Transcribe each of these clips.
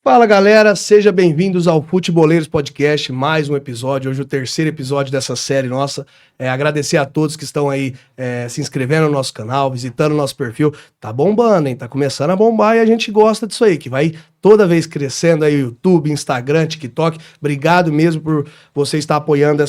Fala galera, sejam bem-vindos ao Futeboleiros Podcast, mais um episódio, hoje o terceiro episódio dessa série nossa. Agradecer a todos que estão aí se inscrevendo no nosso canal, visitando o nosso perfil. Tá bombando, hein? Tá começando a bombar e a gente gosta disso aí, que vai toda vez crescendo aí, YouTube, Instagram, TikTok. Obrigado mesmo por você estar apoiando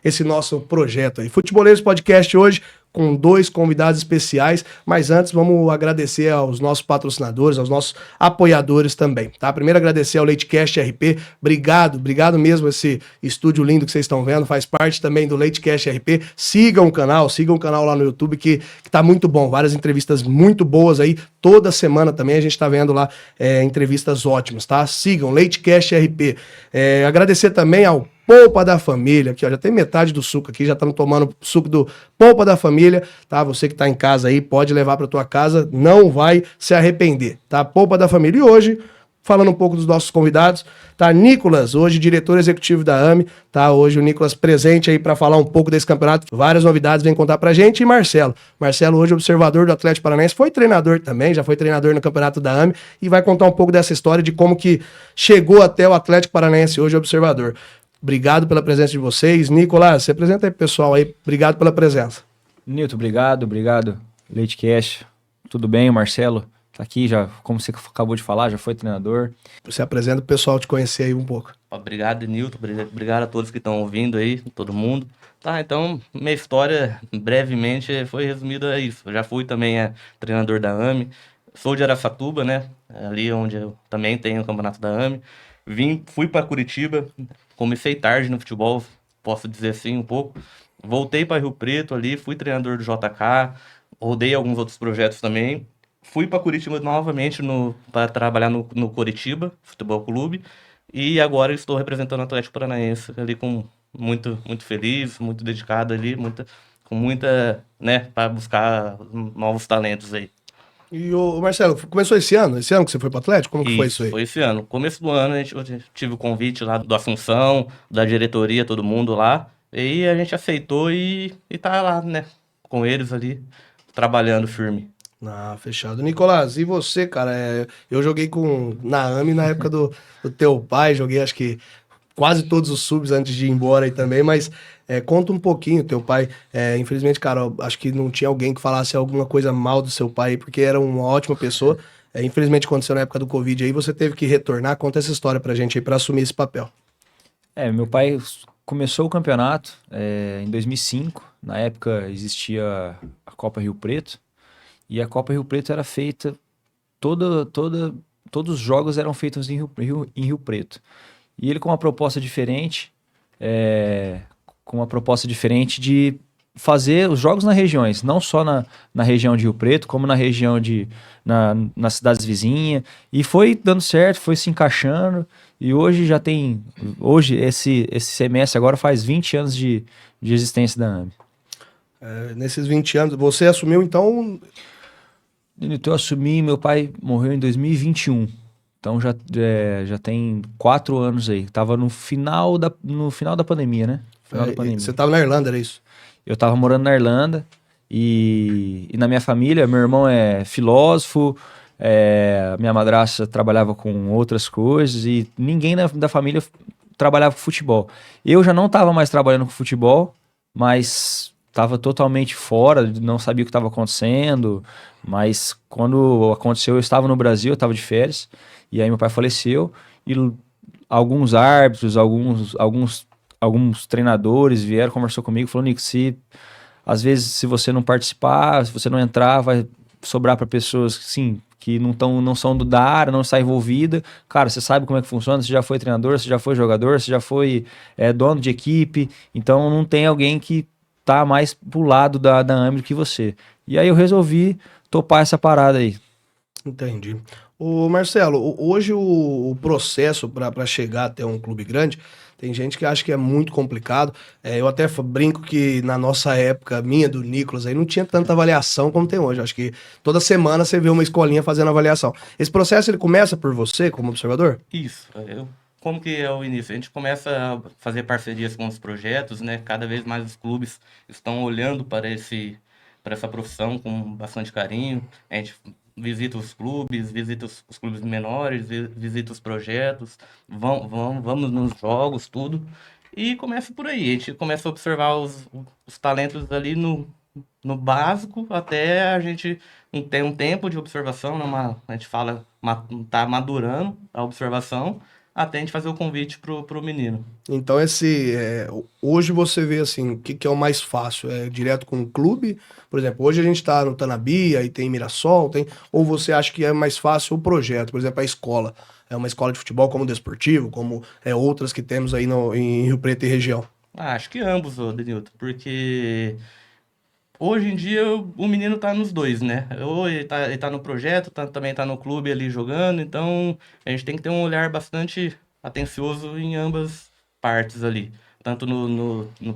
esse nosso projeto aí. Futeboleiros Podcast hoje com dois convidados especiais, mas antes vamos agradecer aos nossos patrocinadores, aos nossos apoiadores também, tá? Primeiro agradecer ao Leitecast RP, obrigado mesmo esse estúdio lindo que vocês estão vendo, faz parte também do Leitecast RP, sigam o canal lá no YouTube que tá muito bom, várias entrevistas muito boas aí, toda semana também a gente tá vendo lá entrevistas ótimas, tá? Sigam, Leitecast RP. Agradecer também ao Polpa da Família, aqui ó, já tem metade do suco aqui, já estamos tomando suco do Polpa da Família, tá? Você que tá em casa aí, pode levar para tua casa, não vai se arrepender, tá? Polpa da Família. E hoje, falando um pouco dos nossos convidados, tá? Nicolas, hoje diretor executivo da AME, tá? Hoje o Nicolas presente aí para falar um pouco desse campeonato, várias novidades vem contar pra gente, e Marcelo hoje observador do Atlético Paranaense, foi treinador também, já foi treinador no campeonato da AME e vai contar um pouco dessa história de como que chegou até o Atlético Paranaense hoje observador. Obrigado pela presença de vocês. Nicolas, se apresenta aí pro pessoal aí. Obrigado pela presença. Nilton, obrigado. Leitecast, tudo bem? O Marcelo tá aqui, já, como você acabou de falar, já foi treinador. Você apresenta o pessoal te conhecer aí um pouco. Obrigado, Nilton. Obrigado a todos que estão ouvindo aí, todo mundo. Tá, então, minha história, brevemente, foi resumida a isso. Eu já fui também treinador da AME. Sou de Araçatuba, né? Ali onde eu também tenho o campeonato da AME. Fui para Curitiba, comecei tarde no futebol, posso dizer assim um pouco. Voltei para Rio Preto ali, fui treinador do JK, rodei alguns outros projetos também. Fui para Curitiba novamente para trabalhar no Coritiba Futebol Clube. E agora estou representando o Atlético Paranaense ali com muito feliz, muito dedicado ali, com muita, né, para buscar novos talentos aí. E o Marcelo, começou esse ano? Esse ano que você foi pro Atlético? Como que foi isso aí? Foi esse ano. Começo do ano eu tive o convite lá do Assunção, da diretoria, todo mundo lá. E a gente aceitou e tá lá, né, com eles ali, trabalhando firme. Ah, fechado. Nicolás, e você, cara? Eu joguei na AME na época do teu pai, joguei acho que quase todos os subs antes de ir embora aí também, mas conta um pouquinho, teu pai, infelizmente, cara, eu acho que não tinha alguém que falasse alguma coisa mal do seu pai, porque era uma ótima pessoa, infelizmente aconteceu na época do Covid aí, você teve que retornar, conta essa história pra gente aí, pra assumir esse papel. Meu pai começou o campeonato em 2005, na época existia a Copa Rio Preto, e a Copa Rio Preto era feita, todos os jogos eram feitos em Rio Preto. E ele com uma proposta diferente, de fazer os jogos nas regiões, não só na região de Rio Preto, como na região nas cidades vizinhas. E foi dando certo, foi se encaixando. E hoje esse semestre agora faz 20 anos de existência da AME. Nesses 20 anos, você assumiu então... Então eu assumi, meu pai morreu em 2021. Então já tem 4 anos aí. Tava no final da pandemia, né? Você tava na Irlanda, era isso? Eu tava morando na Irlanda e na minha família, meu irmão é filósofo, minha madrasta trabalhava com outras coisas e ninguém da família trabalhava com futebol. Eu já não tava mais trabalhando com futebol, mas tava totalmente fora, não sabia o que estava acontecendo, mas quando aconteceu eu estava no Brasil, eu estava de férias, e aí meu pai faleceu, e alguns árbitros, alguns treinadores vieram, conversou comigo, falou, Nico, às vezes se você não participar, se você não entrar, vai sobrar para pessoas sim, que não são da área, não está envolvida. Cara, você sabe como é que funciona, você já foi treinador, você já foi jogador, você já foi dono de equipe, então não tem alguém que tá mais pro lado da AME que você. E aí eu resolvi topar essa parada aí. Entendi. Ô Marcelo, hoje o processo para chegar até um clube grande, tem gente que acha que é muito complicado. Eu até brinco que na nossa época, minha, do Nicolas, aí não tinha tanta avaliação como tem hoje. Acho que toda semana você vê uma escolinha fazendo avaliação. Esse processo ele começa por você, como observador? Isso. Como que é o início? A gente começa a fazer parcerias com os projetos, né? Cada vez mais os clubes estão olhando para essa profissão com bastante carinho. A gente visita os clubes, visita os clubes menores, visita os projetos, vamos nos jogos, tudo. E começa por aí. A gente começa a observar os talentos ali no básico, até a gente tem um tempo de observação, a gente fala, tá madurando a observação, até a gente fazer o convite pro menino. Então, hoje você vê assim, o que é o mais fácil? É direto com o clube? Por exemplo, hoje a gente está no Tanabi, aí tem Mirassol, ou você acha que é mais fácil o projeto? Por exemplo, a escola. É uma escola de futebol como o Desportivo, como outras que temos aí em Rio Preto e região. Acho que ambos, ô Denilton, porque hoje em dia o menino tá nos dois, né? Ou ele tá no projeto, também tá no clube ali jogando, então a gente tem que ter um olhar bastante atencioso em ambas partes ali. Tanto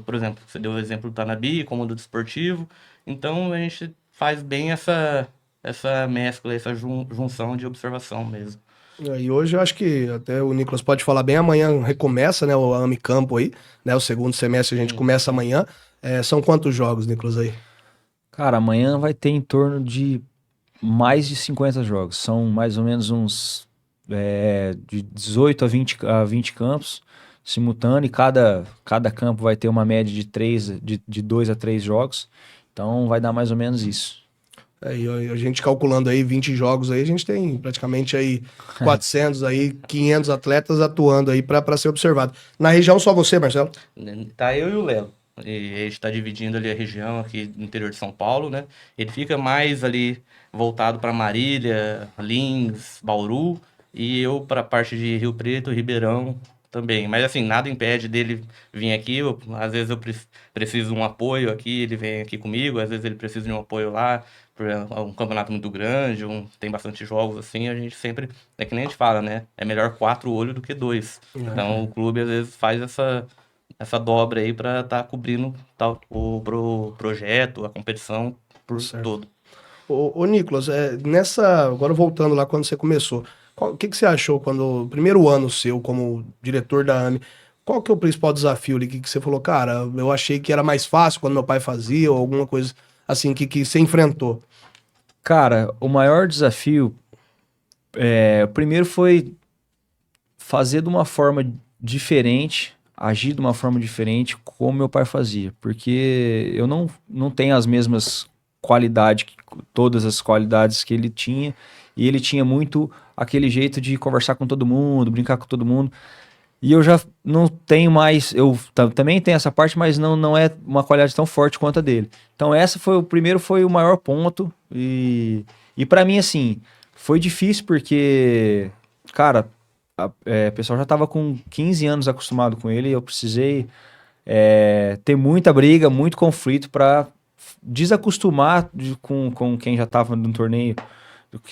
por exemplo, você deu o exemplo do Tanabi, como do Desportivo. Então a gente faz bem essa mescla, essa junção de observação mesmo. E hoje eu acho que até o Nicolas pode falar bem, amanhã recomeça, né, o AMI Campo aí, né, o segundo semestre a gente começa amanhã. São quantos jogos, Nicolas, aí? Cara, amanhã vai ter em torno de mais de 50 jogos. São mais ou menos uns de 18 a 20 campos simultâneos. E cada campo vai ter uma média de 2 a 3 jogos. Então vai dar mais ou menos isso. E a gente calculando aí 20 jogos aí, a gente tem praticamente aí 400 aí, 500 atletas atuando aí para ser observado. Na região só você, Marcelo? Tá eu e o Léo. E a gente tá dividindo ali a região aqui no interior de São Paulo, né? Ele fica mais ali voltado para Marília, Lins, Bauru, e eu para a parte de Rio Preto, Ribeirão também. Mas assim, nada impede dele vir aqui. Às vezes eu preciso de um apoio aqui, ele vem aqui comigo, às vezes ele precisa de um apoio lá, por um campeonato muito grande, tem bastante jogos assim, a gente sempre, é que nem a gente fala, né? É melhor 4 olhos do que 2. Então o clube às vezes faz essa dobra aí para estar cobrindo pro projeto, a competição por Certo. todo. Ô Nicolas, agora voltando lá quando você começou, o que você achou quando, o primeiro ano seu como diretor da AME, qual que é o principal desafio ali que você falou, cara, eu achei que era mais fácil quando meu pai fazia, ou alguma coisa assim que você enfrentou? Cara, o maior desafio, primeiro foi fazer de uma forma diferente, agir de uma forma diferente, como meu pai fazia. Porque eu não tenho as mesmas qualidades, todas as qualidades que ele tinha, e ele tinha muito aquele jeito de conversar com todo mundo, brincar com todo mundo. E eu já não tenho mais, eu também tenho essa parte, mas não é uma qualidade tão forte quanto a dele. Então essa foi o maior ponto, e para mim assim, foi difícil porque, cara, o pessoal já tava com 15 anos acostumado com ele, e eu precisei ter muita briga, muito conflito para desacostumar com quem já tava no torneio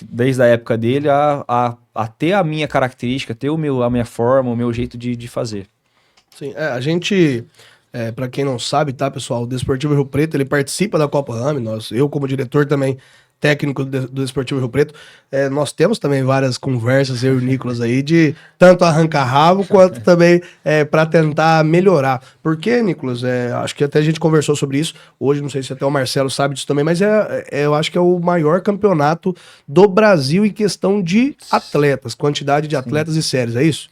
desde a época dele a ter a minha característica, ter a minha forma, o meu jeito de fazer. Sim, a gente, para quem não sabe, tá, pessoal, o Desportivo Rio Preto, ele participa da Copa AME, eu como diretor também, técnico do Desportivo Rio Preto, nós temos também várias conversas, eu e o Nicolas aí, de tanto arrancar rabo, quanto também para tentar melhorar. Porque, Nicolas, acho que até a gente conversou sobre isso, hoje não sei se até o Marcelo sabe disso também, mas eu acho que é o maior campeonato do Brasil em questão de atletas, quantidade de atletas e séries, é isso?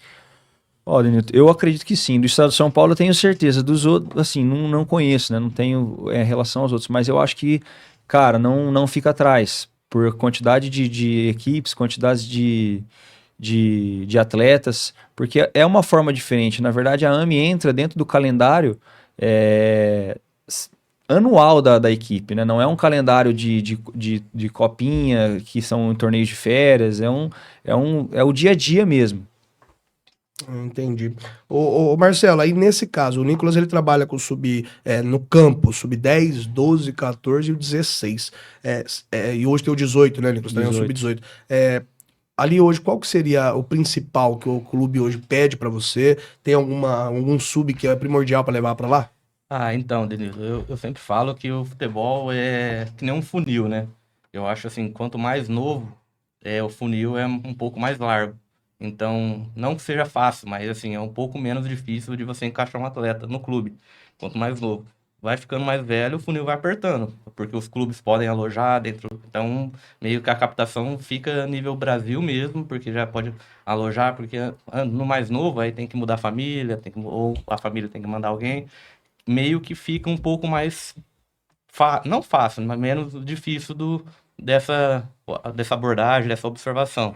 Ó, Denilton, eu acredito que sim. Do estado de São Paulo eu tenho certeza. Dos outros, assim, não conheço, né? Não tenho relação aos outros. Mas eu acho que, cara, não fica atrás. Por quantidade de equipes, quantidade de atletas. Porque é uma forma diferente. Na verdade, a AME entra dentro do calendário anual da equipe, né? Não é um calendário de copinha, que são torneios de férias. É o dia a dia mesmo. Entendi. Ô, Marcelo, aí nesse caso, o Nicolas ele trabalha com no campo, sub-10, 12, 14 e o 16. E hoje tem o 18, né, Nicolas? Também é o 18. sub-18. Ali hoje, qual que seria o principal que o clube hoje pede pra você? Tem algum sub que é primordial pra levar pra lá? Então, Denilson, eu sempre falo que o futebol é que nem um funil, né? Eu acho assim, quanto mais novo, o funil é um pouco mais largo. Então, não que seja fácil, mas assim, é um pouco menos difícil de você encaixar um atleta no clube, quanto mais novo. vai ficando mais velho, o funil vai apertando, porque os clubes podem alojar dentro, então meio que a captação fica nível Brasil mesmo, porque já pode alojar, porque no mais novo aí tem que mudar a família, ou a família tem que mandar alguém, meio que fica um pouco mais, não fácil, mas menos difícil dessa abordagem, dessa observação.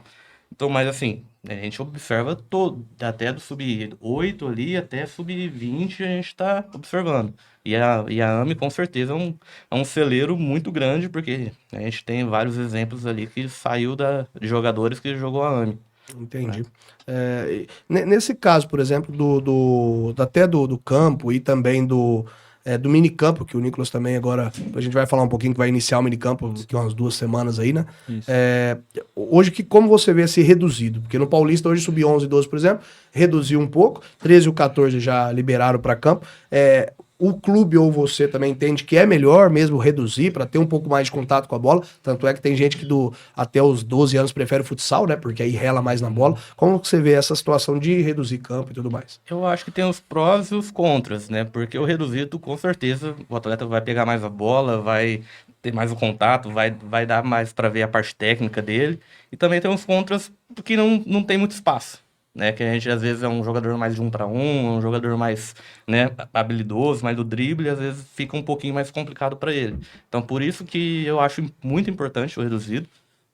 Então, mas assim, a gente observa todo, até do sub-8 ali até sub-20 a gente está observando. E a AME com certeza é um celeiro muito grande, porque a gente tem vários exemplos ali que saiu de jogadores que jogou a AME. Entendi. Nesse caso, por exemplo, até do campo e também do minicampo, que o Nicolas também agora, a gente vai falar um pouquinho que vai iniciar o minicampo daqui umas 2 semanas aí, né? Isso. Hoje, como você vê esse reduzido? Porque no Paulista, hoje, sub-11 e 12, por exemplo, reduziu um pouco, 13 e o 14 já liberaram para campo. O clube ou você também entende que é melhor mesmo reduzir para ter um pouco mais de contato com a bola? Tanto é que tem gente que até os 12 anos prefere o futsal, né? Porque aí rela mais na bola. Como que você vê essa situação de reduzir campo e tudo mais? Eu acho que tem os prós e os contras, né? Porque o reduzido, com certeza, o atleta vai pegar mais a bola, vai ter mais o contato, vai dar mais para ver a parte técnica dele. E também tem os contras porque não tem muito espaço, né? Que a gente às vezes é um jogador mais de 1 para 1, um jogador mais, né, habilidoso, mais do drible, às vezes fica um pouquinho mais complicado para ele. Então, por isso que eu acho muito importante o reduzido,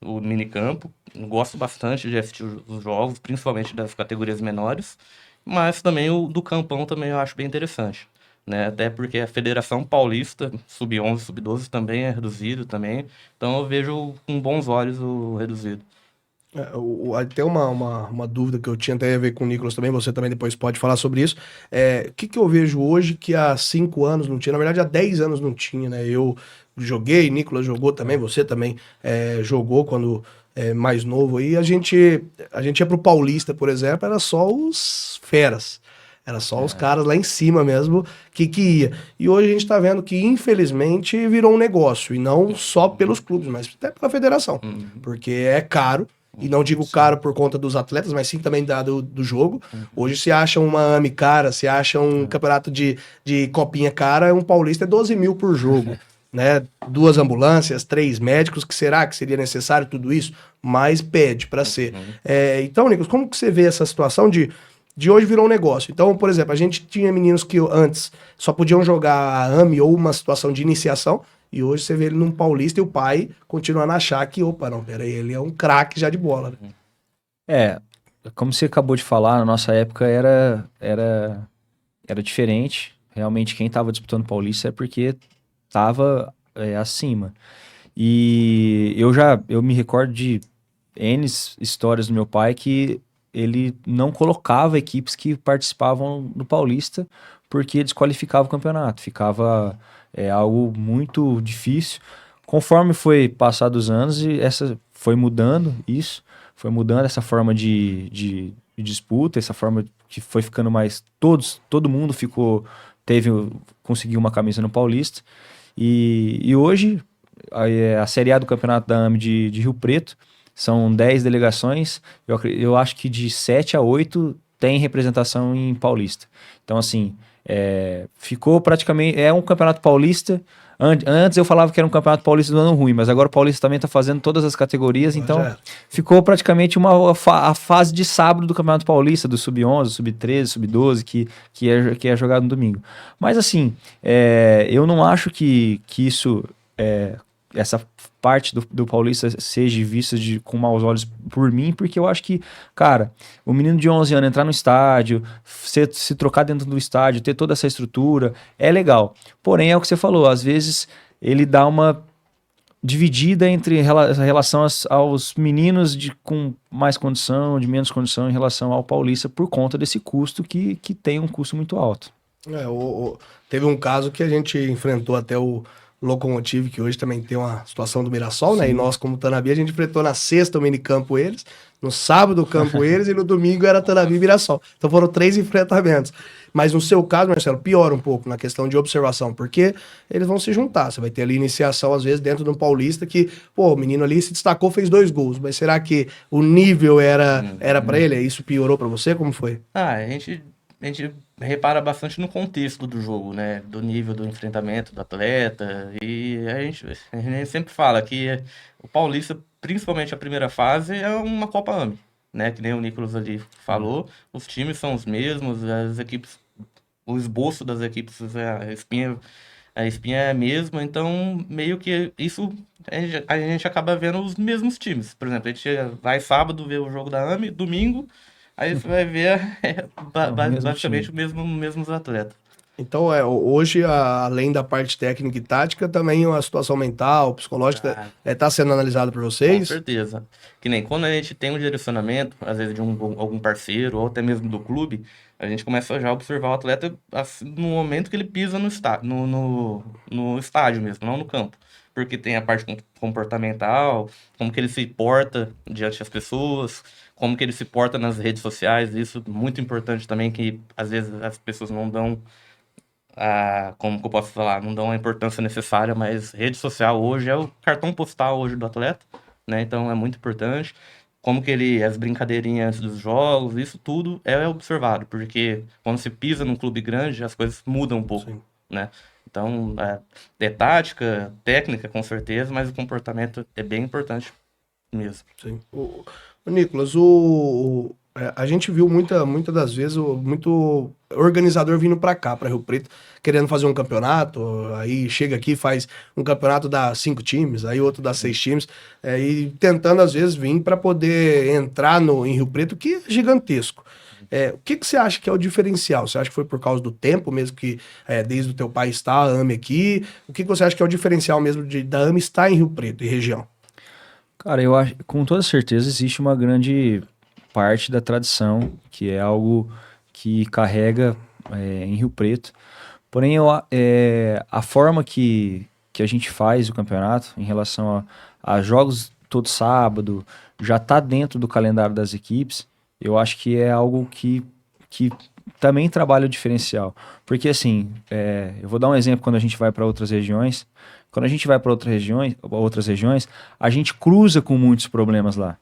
o minicampo. Gosto bastante de assistir os jogos, principalmente das categorias menores, mas também o do campão também eu acho bem interessante, né? Até porque a Federação Paulista, sub-11, sub-12 também é reduzido também, então eu vejo com bons olhos o reduzido. Até uma dúvida que eu tinha até a ver com o Nicolas também, você também depois pode falar sobre isso. O que eu vejo hoje que há 5 anos não tinha, na verdade há 10 anos não tinha, né? Eu joguei, Nicolas jogou também, você também jogou quando mais novo aí. A gente ia pro Paulista, por exemplo, era só os feras. Era só os caras lá em cima mesmo que ia. E hoje a gente tá vendo que, infelizmente, virou um negócio. E não só pelos clubes, mas até pela federação. Porque é caro. E não digo caro por conta dos atletas, mas sim também do jogo. Hoje se acha uma AME cara, se acha um campeonato de copinha cara, um paulista é 12 mil por jogo. Né? 2 ambulâncias, 3 médicos, que será que seria necessário tudo isso? Mas pede para ser. Então, Nicolas, como que você vê essa situação de hoje virou um negócio? Então, por exemplo, a gente tinha meninos que antes só podiam jogar a AME ou uma situação de iniciação, e hoje você vê ele num paulista e o pai continuando a achar que, opa, não, peraí, ele é um craque já de bola, né? Como você acabou de falar, na nossa época era diferente. Realmente quem estava disputando Paulista é porque estava acima. E eu me recordo de N histórias do meu pai que ele não colocava equipes que participavam do Paulista porque desqualificava o campeonato. Ficava algo muito difícil. Conforme foi passado os anos, e foi mudando isso, foi mudando essa forma de disputa, essa forma que foi ficando mais... Todo mundo conseguiu uma camisa no Paulista. E hoje, a Série A do Campeonato da AME de Rio Preto, são 10 delegações, eu acho que de 7 a 8 tem representação em Paulista. Então, assim, ficou praticamente... É um campeonato paulista. Antes eu falava que era um campeonato paulista do ano ruim, mas agora o Paulista também está fazendo todas as categorias, então ficou praticamente a fase de sábado do Campeonato Paulista, do Sub-11, Sub-13, Sub-12, que é jogado no domingo. Mas, assim, eu não acho que isso... essa parte do Paulista seja vista com maus olhos por mim, porque eu acho que, cara, o menino de 11 anos entrar no estádio, se trocar dentro do estádio, ter toda essa estrutura, é legal. Porém, é o que você falou, às vezes ele dá uma dividida entre relação aos meninos com mais condição, de menos condição em relação ao Paulista, por conta desse custo que tem um custo muito alto. Teve um caso que a gente enfrentou até o Locomotive, que hoje também tem uma situação do Mirassol, né? E nós, como Tanabi, a gente enfrentou na sexta o minicampo eles, no sábado o campo eles e no domingo era Tanabi e Mirassol. Então foram 3 enfrentamentos. Mas no seu caso, Marcelo, piora um pouco na questão de observação, porque eles vão se juntar. Você vai ter ali iniciação, às vezes, dentro de um paulista que, o menino ali se destacou, fez 2 gols. Mas será que o nível era para ele? Isso piorou para você? Como foi? A gente a gente repara bastante no contexto do jogo, né? Do nível do enfrentamento do atleta. E a gente sempre fala que o Paulista, principalmente a primeira fase, é uma Copa AME, né? Que nem o Nicolas ali falou. Os times são os mesmos, as equipes, o esboço das equipes, a espinha é a mesma, então meio que isso a gente acaba vendo os mesmos times. Por exemplo, a gente vai sábado ver o jogo da AME, domingo, aí você vai ver É o mesmo basicamente time. os mesmos atletas. Então, hoje, além da parte técnica e tática, também a situação mental, psicológica, Ah, está sendo analisada por com vocês? certeza. Que nem quando a gente tem um direcionamento, às vezes de algum parceiro ou até mesmo do clube, a gente começa já a observar o atleta assim, no momento que ele pisa no estádio mesmo, não no campo. Porque tem a parte comportamental, como que ele se porta diante das pessoas, como que ele se porta nas redes sociais, isso é muito importante também, que às vezes as pessoas não dão como que eu posso falar, não dão a importância necessária, mas rede social hoje é o cartão postal hoje do atleta, né? Então é muito importante. Como que as brincadeirinhas antes dos jogos, isso tudo é observado, porque quando se pisa num clube grande, as coisas mudam um pouco, Sim, né? Então, é tática, técnica, com certeza, mas o comportamento é bem importante mesmo. sim. O Nicolas, a gente viu muita das vezes muito organizador vindo para cá, para Rio Preto, querendo fazer um campeonato, aí chega aqui, faz um campeonato dá 5 times, aí outro dá 6 times, e tentando às vezes vir para poder entrar em Rio Preto, que é gigantesco. O que você acha que é o diferencial? Você acha que foi por causa do tempo mesmo que desde o teu pai está a AME aqui? O que você acha que é o diferencial mesmo da AME estar em Rio Preto e região? Cara, eu acho, com toda certeza existe uma grande parte da tradição, que é algo que carrega em Rio Preto. Porém, a forma que a gente faz o campeonato em relação a jogos todo sábado, já está dentro do calendário das equipes, eu acho que é algo que também trabalha o diferencial. Porque assim, eu vou dar um exemplo quando a gente vai para outras regiões. Quando a gente vai para outras regiões, a gente cruza com muitos problemas lá.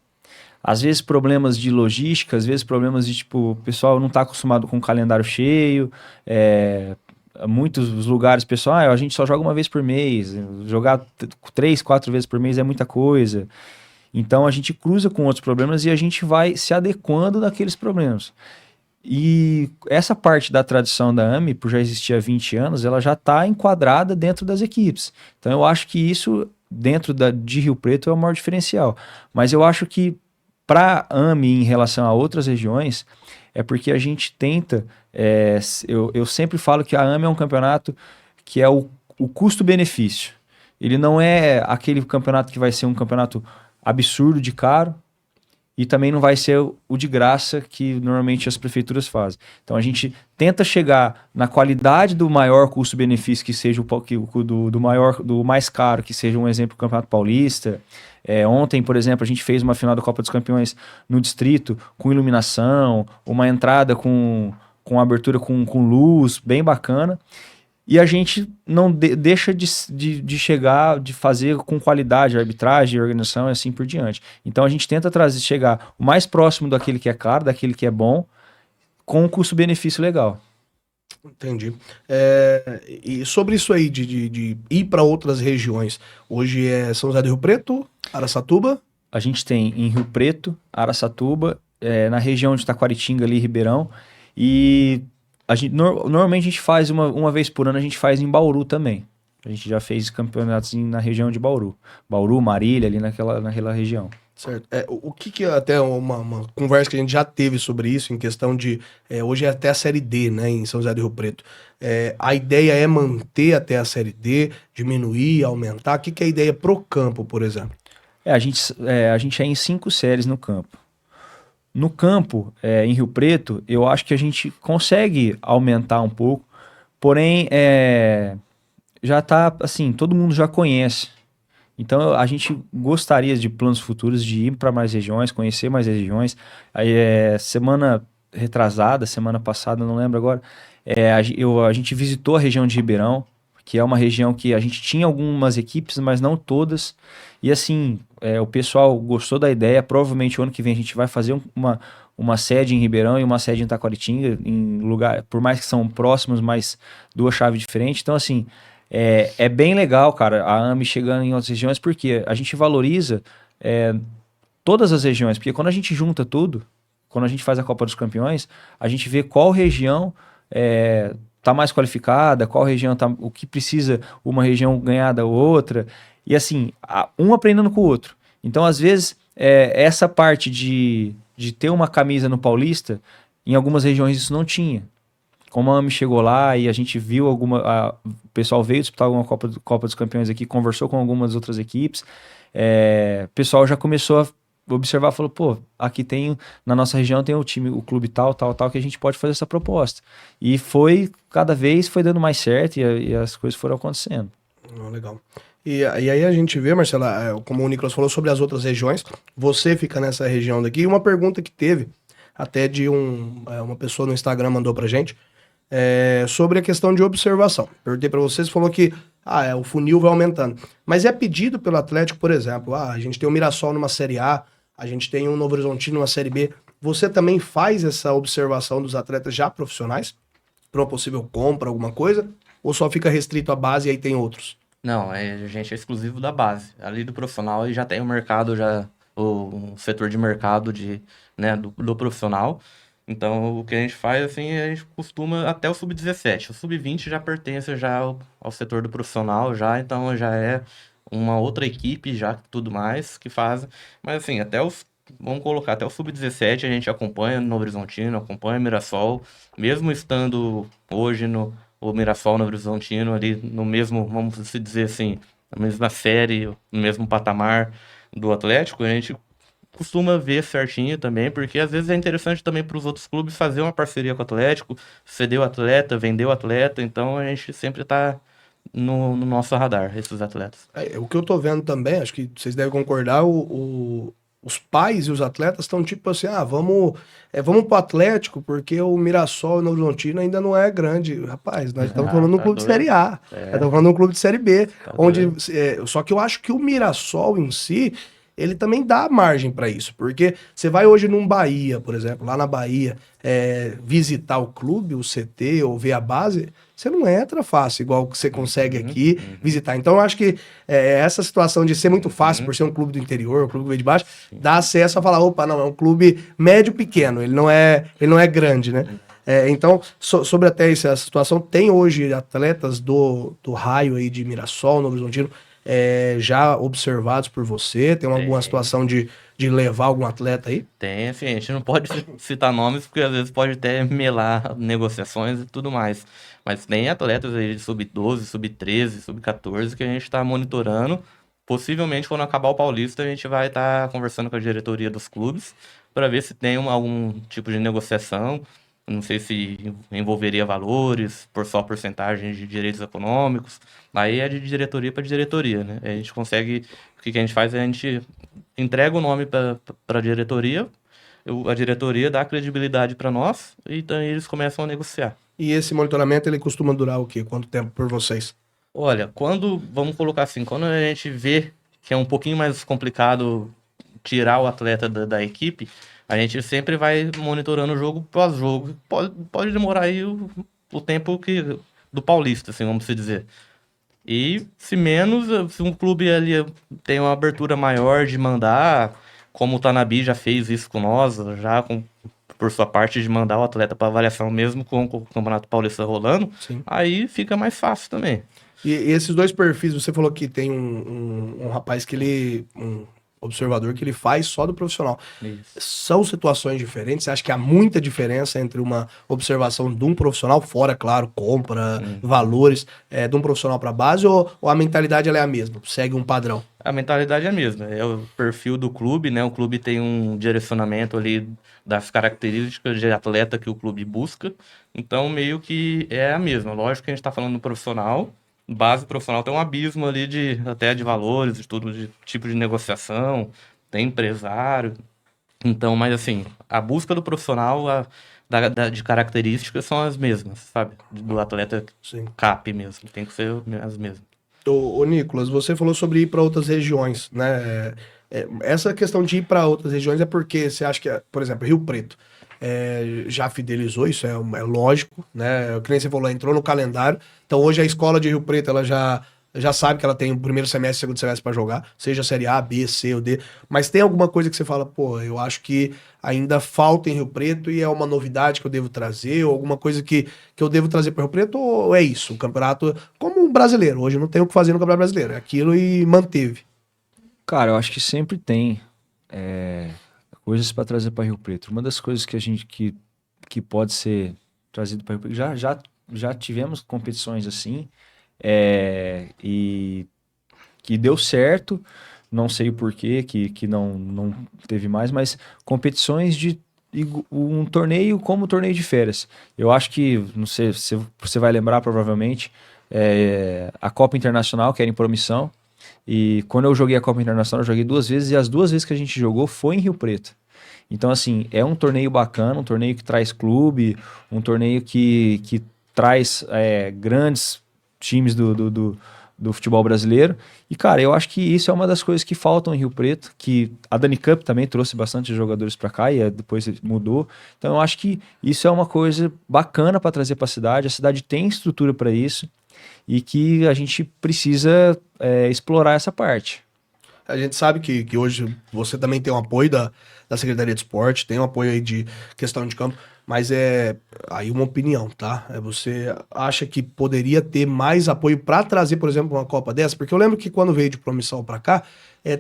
Às vezes problemas de logística, às vezes problemas de tipo, o pessoal não está acostumado com o calendário cheio, muitos lugares, pessoal, a gente só joga uma vez por mês, jogar 3, 4 vezes por mês é muita coisa. Então a gente cruza com outros problemas e a gente vai se adequando naqueles problemas. E essa parte da tradição da AME, por já existir há 20 anos, ela já está enquadrada dentro das equipes. Então eu acho que isso, dentro de Rio Preto, é o maior diferencial. Mas eu acho que para a AME em relação a outras regiões, é porque a gente tenta. Eu sempre falo que a AME é um campeonato que é o custo-benefício. Ele não é aquele campeonato que vai ser um campeonato absurdo de caro, e também não vai ser o de graça que normalmente as prefeituras fazem. Então a gente tenta chegar na qualidade do maior custo-benefício, que seja do mais caro, que seja um exemplo do Campeonato Paulista. Ontem, por exemplo, a gente fez uma final da Copa dos Campeões no distrito com iluminação, uma entrada com abertura com luz, bem bacana. E a gente não deixa de chegar, de fazer com qualidade a arbitragem, a organização e assim por diante. Então a gente tenta chegar o mais próximo daquele que é caro, daquele que é bom, com um custo-benefício legal. Entendi. E sobre isso aí de ir para outras regiões, hoje é São José do Rio Preto, Araçatuba? A gente tem em Rio Preto, Araçatuba, na região de Taquaritinga ali, Ribeirão, e normalmente a gente faz uma vez por ano, a gente faz em Bauru também. A gente já fez campeonatos na região de Bauru. Bauru, Marília, ali naquela região. Certo. O que até uma conversa que a gente já teve sobre isso, em questão de, hoje é até a Série D, né, em São José do Rio Preto. A ideia é manter até a Série D, diminuir, aumentar. O que é a ideia pro campo, por exemplo? A gente é em 5 séries no campo. No campo, em Rio Preto, eu acho que a gente consegue aumentar um pouco, porém, já tá, assim, todo mundo já conhece. Então, a gente gostaria de planos futuros de ir para mais regiões, conhecer mais regiões. Aí, semana retrasada, semana passada, não lembro agora, a gente visitou a região de Ribeirão, que é uma região que a gente tinha algumas equipes, mas não todas. E assim, o pessoal gostou da ideia. Provavelmente o ano que vem a gente vai fazer uma sede em Ribeirão e uma sede em Taquaritinga, em lugar, por mais que são próximos, mas duas chaves diferentes. Então, assim, é bem legal, cara, a AME chegando em outras regiões, porque a gente valoriza todas as regiões, porque quando a gente junta tudo, quando a gente faz a Copa dos Campeões, a gente vê qual região tá mais qualificada, qual região tá, o que precisa uma região ganhar da outra, e assim, um aprendendo com o outro. Então, às vezes, essa parte de ter uma camisa no Paulista, em algumas regiões isso não tinha. Como a AME chegou lá e a gente viu o pessoal veio disputar alguma Copa dos Campeões aqui, conversou com algumas outras equipes, o pessoal já começou a observar, falou, pô, aqui na nossa região tem o clube tal, que a gente pode fazer essa proposta. E cada vez foi dando mais certo e as coisas foram acontecendo. Legal. E aí a gente vê, Marcela, como o Nicolas falou sobre as outras regiões, você fica nessa região daqui, e uma pergunta que teve, até de uma pessoa no Instagram mandou pra gente, sobre a questão de observação. Perguntei pra vocês, falou que o funil vai aumentando. Mas é pedido pelo Atlético, por exemplo, a gente tem o Mirassol numa Série A, a gente tem o Novo Horizontino numa Série B. Você também faz essa observação dos atletas já profissionais para uma possível compra, alguma coisa? Ou só fica restrito à base e aí tem outros? Não, gente, é exclusivo da base. Ali do profissional e já tem o mercado, o setor de mercado do profissional. Então, o que a gente faz, assim, a gente costuma até o sub-17. O sub-20 já pertence já ao setor do profissional, então já é uma outra equipe, já tudo mais, que faz. Mas, assim, vamos colocar, até o sub-17 a gente acompanha no Horizontino, acompanha o Mirassol, mesmo estando hoje o Mirassol no Horizontino ali no mesmo, vamos se dizer assim, na mesma série, no mesmo patamar do Atlético, a gente costuma ver certinho também, porque às vezes é interessante também para os outros clubes fazer uma parceria com o Atlético, ceder o atleta, vender o atleta, então a gente sempre está no nosso radar, esses atletas. O que eu tô vendo também, acho que vocês devem concordar, os pais e os atletas estão tipo assim, vamos pro Atlético, porque o Mirassol e o Novo Horizontino ainda não é grande. Rapaz, nós estamos falando de um clube de Série A, nós estamos falando de um clube de Série B, só que eu acho que o Mirassol em si, ele também dá margem para isso, porque você vai hoje num Bahia, por exemplo, lá na Bahia, visitar o clube, o CT, ou ver a base, você não entra fácil, igual que você consegue aqui visitar. Então, eu acho que essa situação de ser muito fácil, por ser um clube do interior, um clube que veio de baixo, dá acesso a falar, opa, não, é um clube médio-pequeno, ele não é grande, né? Então, sobre até essa situação, tem hoje atletas do raio aí de Mirassol, Novo Horizontino, já observados por você? Tem alguma situação de levar algum atleta aí? Tem, assim, a gente não pode citar nomes, porque às vezes pode até melar negociações e tudo mais. Mas tem atletas aí de sub-12, sub-13, sub-14 que a gente está monitorando. Possivelmente, quando acabar o Paulista, a gente vai estar conversando com a diretoria dos clubes para ver se tem algum tipo de negociação. Não sei se envolveria valores, só porcentagem de direitos econômicos. Aí é de diretoria para diretoria, né? A gente consegue... O que a gente faz é a gente entrega o nome para a diretoria, a diretoria dá credibilidade para nós e então eles começam a negociar. E esse monitoramento, ele costuma durar o quê? Quanto tempo por vocês? Olha, vamos colocar assim, quando a gente vê que é um pouquinho mais complicado tirar o atleta da equipe, a gente sempre vai monitorando jogo pós jogo. Pode demorar aí o tempo do Paulista, assim, vamos dizer. E se um clube ali tem uma abertura maior de mandar, como o Tanabi já fez isso com nós, por sua parte de mandar o atleta para avaliação mesmo com o Campeonato Paulista rolando, Sim. aí fica mais fácil também. E esses dois perfis, você falou que tem um rapaz que um observador que ele faz só do profissional. Isso. São situações diferentes? Você acha que há muita diferença entre uma observação de um profissional, fora, claro, compra, valores, de um profissional para base, ou a mentalidade ela é a mesma? Segue um padrão? A mentalidade é a mesma, é o perfil do clube, né? O clube tem um direcionamento ali das características de atleta que o clube busca, então meio que é a mesma. Lógico que a gente está falando do profissional, base profissional tem um abismo ali até de valores, de tudo, de tipo de negociação, tem empresário, Então, mas assim, a busca do profissional, de características são as mesmas, sabe? Do atleta Sim. CAP mesmo, tem que ser as mesmas. Ô, Nicolas, você falou sobre ir para outras regiões, né? Essa questão de ir para outras regiões é porque você acha que, por exemplo, Rio Preto já fidelizou, isso é lógico, né? O que nem você falou, entrou no calendário. Então hoje a escola de Rio Preto ela já sabe que ela tem o primeiro semestre, segundo semestre para jogar, seja a série A, B, C ou D. Mas tem alguma coisa que você fala, pô, eu acho que ainda falta em Rio Preto e é uma novidade que eu devo trazer, ou alguma coisa que eu devo trazer para Rio Preto, ou é isso? O campeonato, como um brasileiro, hoje não tem o que fazer no campeonato brasileiro, é aquilo e manteve. Cara, eu acho que sempre tem coisas para trazer para Rio Preto. Uma das coisas que a gente que pode ser trazido para Rio Preto, já tivemos competições assim, e que deu certo, não sei o porquê que não teve mais, mas competições de um torneio como o torneio de férias. Eu acho que, não sei se você vai lembrar provavelmente, a Copa Internacional, que era em Promissão, e quando eu joguei a Copa Internacional, eu joguei 2 vezes, e as 2 vezes que a gente jogou foi em Rio Preto. Então, assim, é um torneio bacana, um torneio que traz clube, um torneio que traz grandes times do futebol brasileiro. E, cara, eu acho que isso é uma das coisas que faltam em Rio Preto, que a Dani Cup também trouxe bastante jogadores para cá e depois mudou. Então, eu acho que isso é uma coisa bacana para trazer para a cidade tem estrutura para isso e que a gente precisa explorar essa parte. A gente sabe que hoje você também tem um apoio da Secretaria de Esporte, tem um apoio aí de questão de campo, mas é aí uma opinião, tá? Você acha que poderia ter mais apoio para trazer, por exemplo, uma Copa dessa? Porque eu lembro que quando veio de Promissão para cá,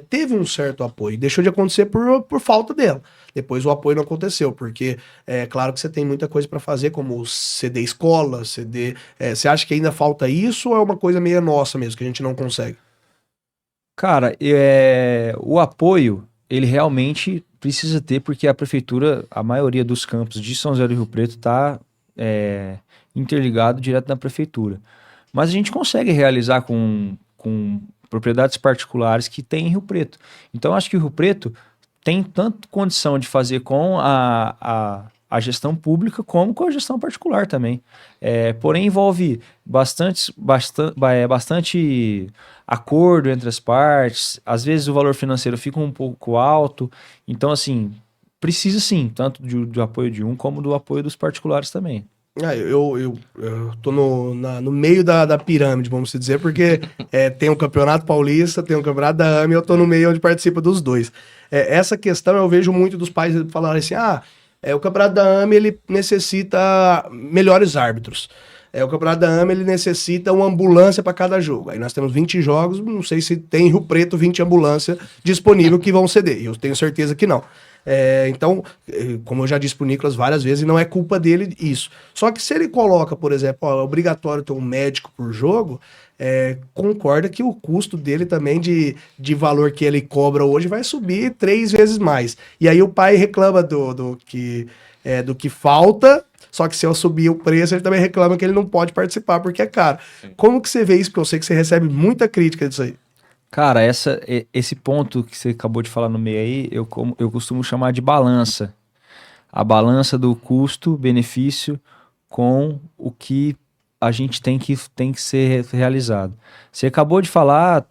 teve um certo apoio, deixou de acontecer por falta dela. Depois o apoio não aconteceu, porque é claro que você tem muita coisa para fazer, como CD escola, CD. Você acha que ainda falta isso ou é uma coisa meio nossa mesmo, que a gente não consegue? Cara, o apoio, ele realmente precisa ter, porque a prefeitura, a maioria dos campos de São José do Rio Preto está interligado direto na prefeitura. Mas a gente consegue realizar com propriedades particulares que tem em Rio Preto. Então, acho que o Rio Preto tem tanto condição de fazer com a gestão pública como com a gestão particular também. Porém, envolve bastante acordo entre as partes, às vezes o valor financeiro fica um pouco alto, então assim, precisa sim, tanto do apoio de um como do apoio dos particulares também. Eu tô no meio da pirâmide, vamos dizer, porque tem o Campeonato Paulista, tem o Campeonato da AME, eu tô no meio onde participa dos dois. Essa questão eu vejo muito dos pais falarem assim, o Campeonato da AME ele necessita melhores árbitros. O Campeonato da AME ele necessita uma ambulância para cada jogo. Aí nós temos 20 jogos, não sei se tem em Rio Preto 20 ambulâncias disponíveis que vão ceder. Eu tenho certeza que não. Então, como eu já disse pro Nicolas várias vezes, não é culpa dele isso. Só que se ele coloca, por exemplo, é obrigatório ter um médico por jogo, concorda que o custo dele também de valor que ele cobra hoje vai subir 3 vezes mais. E aí o pai reclama do que falta. Só que se eu subir o preço, ele também reclama que ele não pode participar porque é caro. Sim. Como que você vê isso? Porque eu sei que você recebe muita crítica disso aí. Cara, esse ponto que você acabou de falar no meio aí, eu costumo chamar de balança. A balança do custo-benefício com o que a gente tem que ser realizado. Você acabou de falar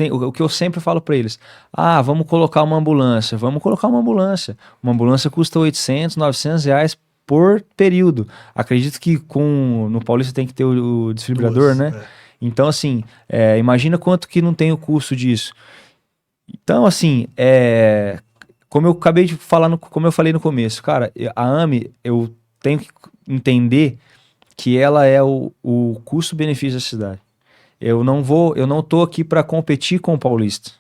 o que eu sempre falo para eles. Vamos colocar uma ambulância. Vamos colocar uma ambulância. Uma ambulância custa 800, 900 reais por período. Acredito que no Paulista tem que ter o desfibrilador, né? Então, assim, imagina quanto que não tem o custo disso. Então, assim, como eu acabei de falar, como eu falei no começo, cara, a AME, eu tenho que entender que ela é o custo-benefício da cidade. Eu não tô aqui para competir com o Paulista.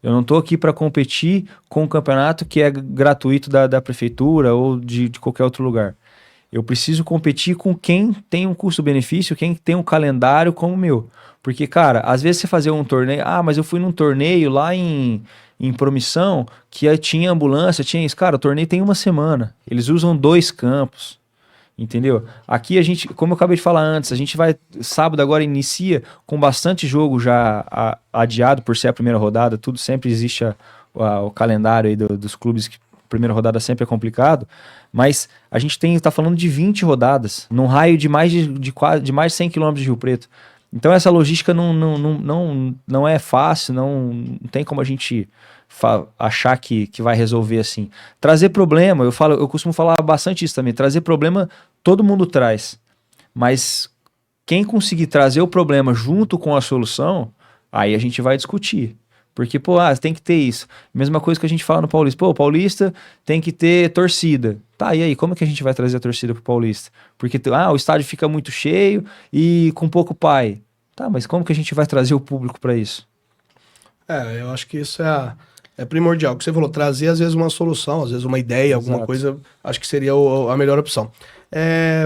Eu não estou aqui para competir com o campeonato que é gratuito da prefeitura ou de qualquer outro lugar. Eu preciso competir com quem tem um custo-benefício, quem tem um calendário como o meu. Porque, cara, às vezes você fazer um torneio... mas eu fui num torneio lá em Promissão que tinha ambulância, tinha isso. Cara, o torneio tem 1 semana. Eles usam 2 campos. Entendeu? Aqui a gente, como eu acabei de falar antes, a gente vai, sábado agora inicia com bastante jogo adiado por ser a primeira rodada, tudo sempre existe o calendário aí dos clubes primeira rodada sempre é complicado, mas a gente tá falando de 20 rodadas, num raio de mais de mais de 100 quilômetros de Rio Preto. Então essa logística não é fácil, não tem como a gente achar que vai resolver assim. Trazer problema, eu costumo falar bastante isso também, trazer problema todo mundo traz, mas quem conseguir trazer o problema junto com a solução, aí a gente vai discutir. Porque, tem que ter isso. Mesma coisa que a gente fala no Paulista. O Paulista tem que ter torcida. Tá, e aí, como é que a gente vai trazer a torcida pro Paulista? Porque, o estádio fica muito cheio e com pouco pai. Tá, mas como que a gente vai trazer o público para isso? Eu acho que isso é primordial. O que você falou, trazer às vezes uma solução, às vezes uma ideia, alguma Exato. coisa, acho que seria a melhor opção.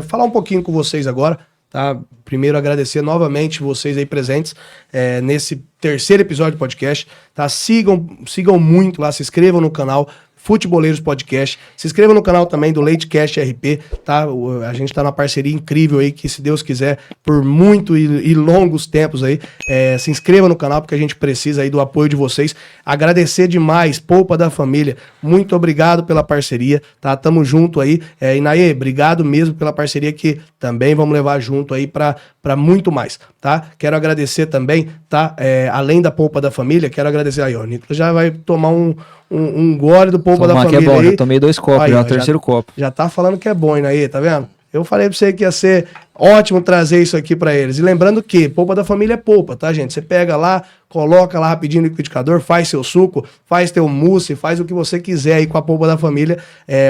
Falar um pouquinho com vocês agora, tá? Primeiro agradecer novamente vocês aí presentes nesse terceiro episódio do podcast, tá? Sigam muito lá, se inscrevam no canal Futeboleiros Podcast, se inscreva no canal também do Leitecast RP, tá? A gente tá numa parceria incrível aí, que se Deus quiser, por muito e longos tempos aí, se inscreva no canal, porque a gente precisa aí do apoio de vocês. Agradecer demais, Polpa da Família, muito obrigado pela parceria, tá? Tamo junto aí, e Naê, obrigado mesmo pela parceria, que também vamos levar junto aí pra muito mais, tá? Quero agradecer também, tá? Além da Polpa da Família, quero agradecer aí, ó, o Nicolas já vai tomar um gole do Polpa da Família, que é bom, aí. Já tomei 2 copos, Aí, já é ó, o terceiro copo. Já tá falando que é bom, aí, tá vendo? Eu falei pra você que ia ser ótimo trazer isso aqui pra eles. E lembrando que Polpa da Família é polpa, tá, gente? Você pega lá, coloca lá rapidinho no liquidificador, faz seu suco, faz teu mousse, faz o que você quiser aí com a Polpa da Família,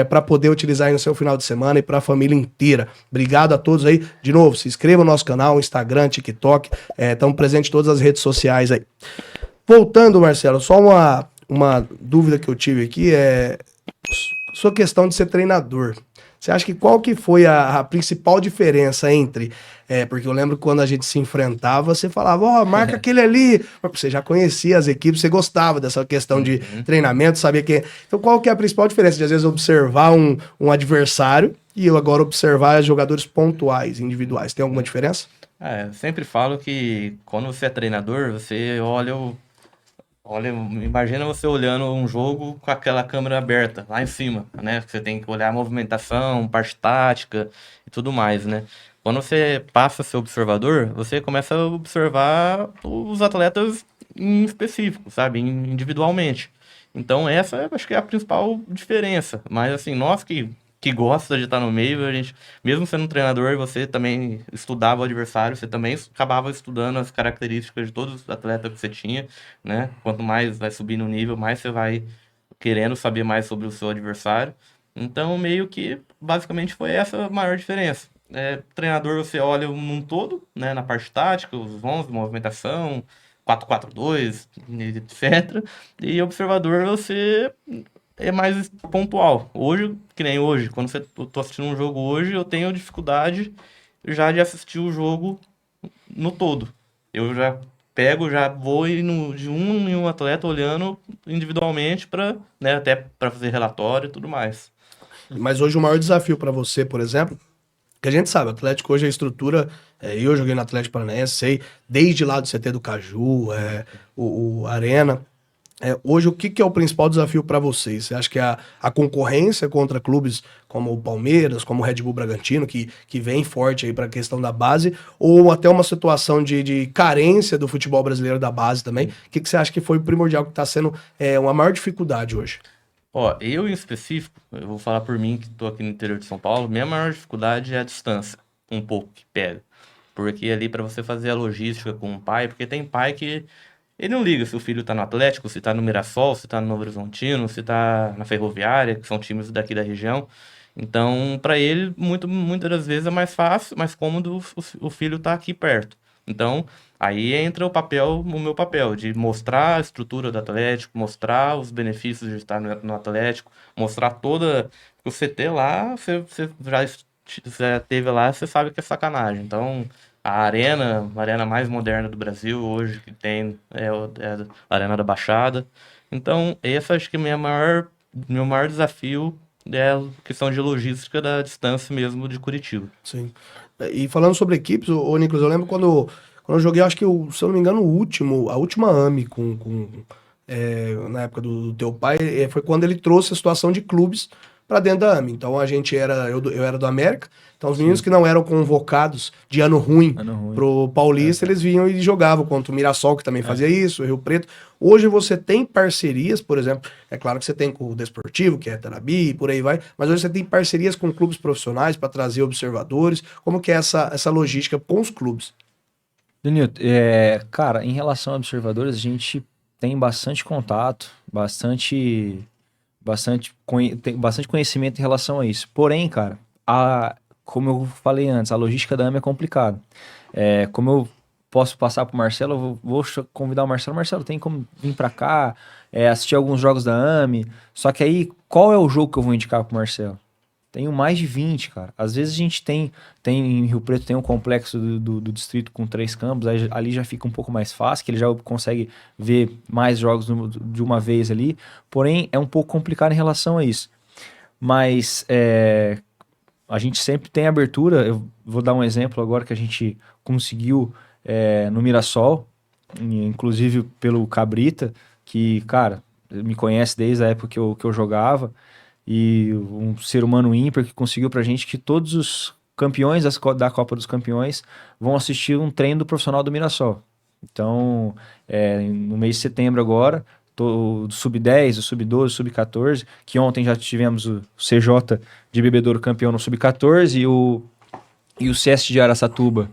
pra poder utilizar aí no seu final de semana e pra família inteira. Obrigado a todos aí. De novo, se inscreva no nosso canal, Instagram, TikTok, estamos presentes em todas as redes sociais aí. Voltando, Marcelo, só uma dúvida que eu tive aqui sua questão de ser treinador. Você acha que qual que foi a principal diferença entre... porque eu lembro que quando a gente se enfrentava, você falava, marca aquele ali. Você já conhecia as equipes, você gostava dessa questão de treinamento, sabia que... Então qual que é a principal diferença de às vezes observar um adversário e eu agora observar jogadores pontuais, individuais? Tem alguma diferença? Eu sempre falo que quando você é treinador, você imagina você olhando um jogo com aquela câmera aberta, lá em cima, né? Você tem que olhar a movimentação, parte tática e tudo mais, né? Quando você passa a ser observador, você começa a observar os atletas em específico, sabe? Individualmente. Então essa eu acho que é a principal diferença. Mas assim, nós que gosta de estar no meio, a gente, mesmo sendo um treinador, você também estudava o adversário, você também acabava estudando as características de todos os atletas que você tinha, né? Quanto mais vai subir no nível, mais você vai querendo saber mais sobre o seu adversário. Então, meio que, basicamente, foi essa a maior diferença. Treinador, você olha num todo, né? Na parte tática, os 11, movimentação, 4-4-2, etc. E observador, você é mais pontual. Hoje, que nem hoje, quando eu tô assistindo um jogo hoje, eu tenho dificuldade já de assistir o jogo no todo. Eu já vou de um em um atleta olhando individualmente para, né, até para fazer relatório e tudo mais. Mas hoje o maior desafio para você, por exemplo, que a gente sabe, o Atlético hoje, a estrutura, eu joguei no Atlético Paranaense, sei, desde lá do CT do Caju, o Arena. Hoje, o que é o principal desafio para vocês? Você acha que é a concorrência contra clubes como o Palmeiras, como o Red Bull Bragantino, que vem forte aí para a questão da base, ou até uma situação de carência do futebol brasileiro da base também? O que você acha que foi o primordial, que está sendo uma maior dificuldade hoje? Eu em específico, eu vou falar por mim que estou aqui no interior de São Paulo, minha maior dificuldade é a distância, um pouco que pega. Porque ali para você fazer a logística com o pai, porque tem pai que ele não liga se o filho tá no Atlético, se tá no Mirassol, se tá no Novo Horizontino, se tá na Ferroviária, que são times daqui da região. Então, para ele, muitas das vezes é mais fácil, mais cômodo o filho tá aqui perto. Então, aí entra o meu papel, de mostrar a estrutura do Atlético, mostrar os benefícios de estar no Atlético, mostrar toda... O CT lá, você já teve lá, você sabe que é sacanagem. Então, a arena mais moderna do Brasil hoje que tem é a Arena da Baixada. Então, essa acho que é meu maior desafio é a questão de logística da distância mesmo de Curitiba. Sim. E falando sobre equipes, ô Nicolas, eu lembro quando eu joguei, acho que, se eu não me engano, a última AMI na época do teu pai, foi quando ele trouxe a situação de clubes para dentro da AME. Então eu era do América, então os meninos que não eram convocados de ano ruim pro Paulista, eles vinham e jogavam contra o Mirassol, que também fazia isso, o Rio Preto. Hoje você tem parcerias, por exemplo, é claro que você tem com o Desportivo, que é Tarabi, e por aí vai, mas hoje você tem parcerias com clubes profissionais para trazer observadores. Como que é essa logística com os clubes? Denilton, cara, em relação a observadores, a gente tem bastante contato, tem bastante conhecimento em relação a isso. Porém, cara, como eu falei antes, a logística da AME é complicada. Como eu posso passar pro Marcelo, eu vou convidar o Marcelo. Marcelo, tem como vir pra cá, assistir alguns jogos da AME. Só que aí, qual é o jogo que eu vou indicar pro Marcelo? Tenho mais de 20, cara. Às vezes a gente tem em Rio Preto, tem um complexo do distrito com 3 campos, aí ali já fica um pouco mais fácil, que ele já consegue ver mais jogos de uma vez ali. Porém, é um pouco complicado em relação a isso. Mas a gente sempre tem abertura. Eu vou dar um exemplo agora que a gente conseguiu no Mirassol, inclusive pelo Cabrita, que, cara, me conhece desde a época que eu jogava. E um ser humano ímpar que conseguiu pra gente que todos os campeões da Copa dos Campeões vão assistir um treino do profissional do Mirassol. Então, no mês de setembro agora, do Sub-10, o Sub-12, o Sub-14, que ontem já tivemos o CJ de Bebedouro campeão no Sub-14 e o CS de Araçatuba,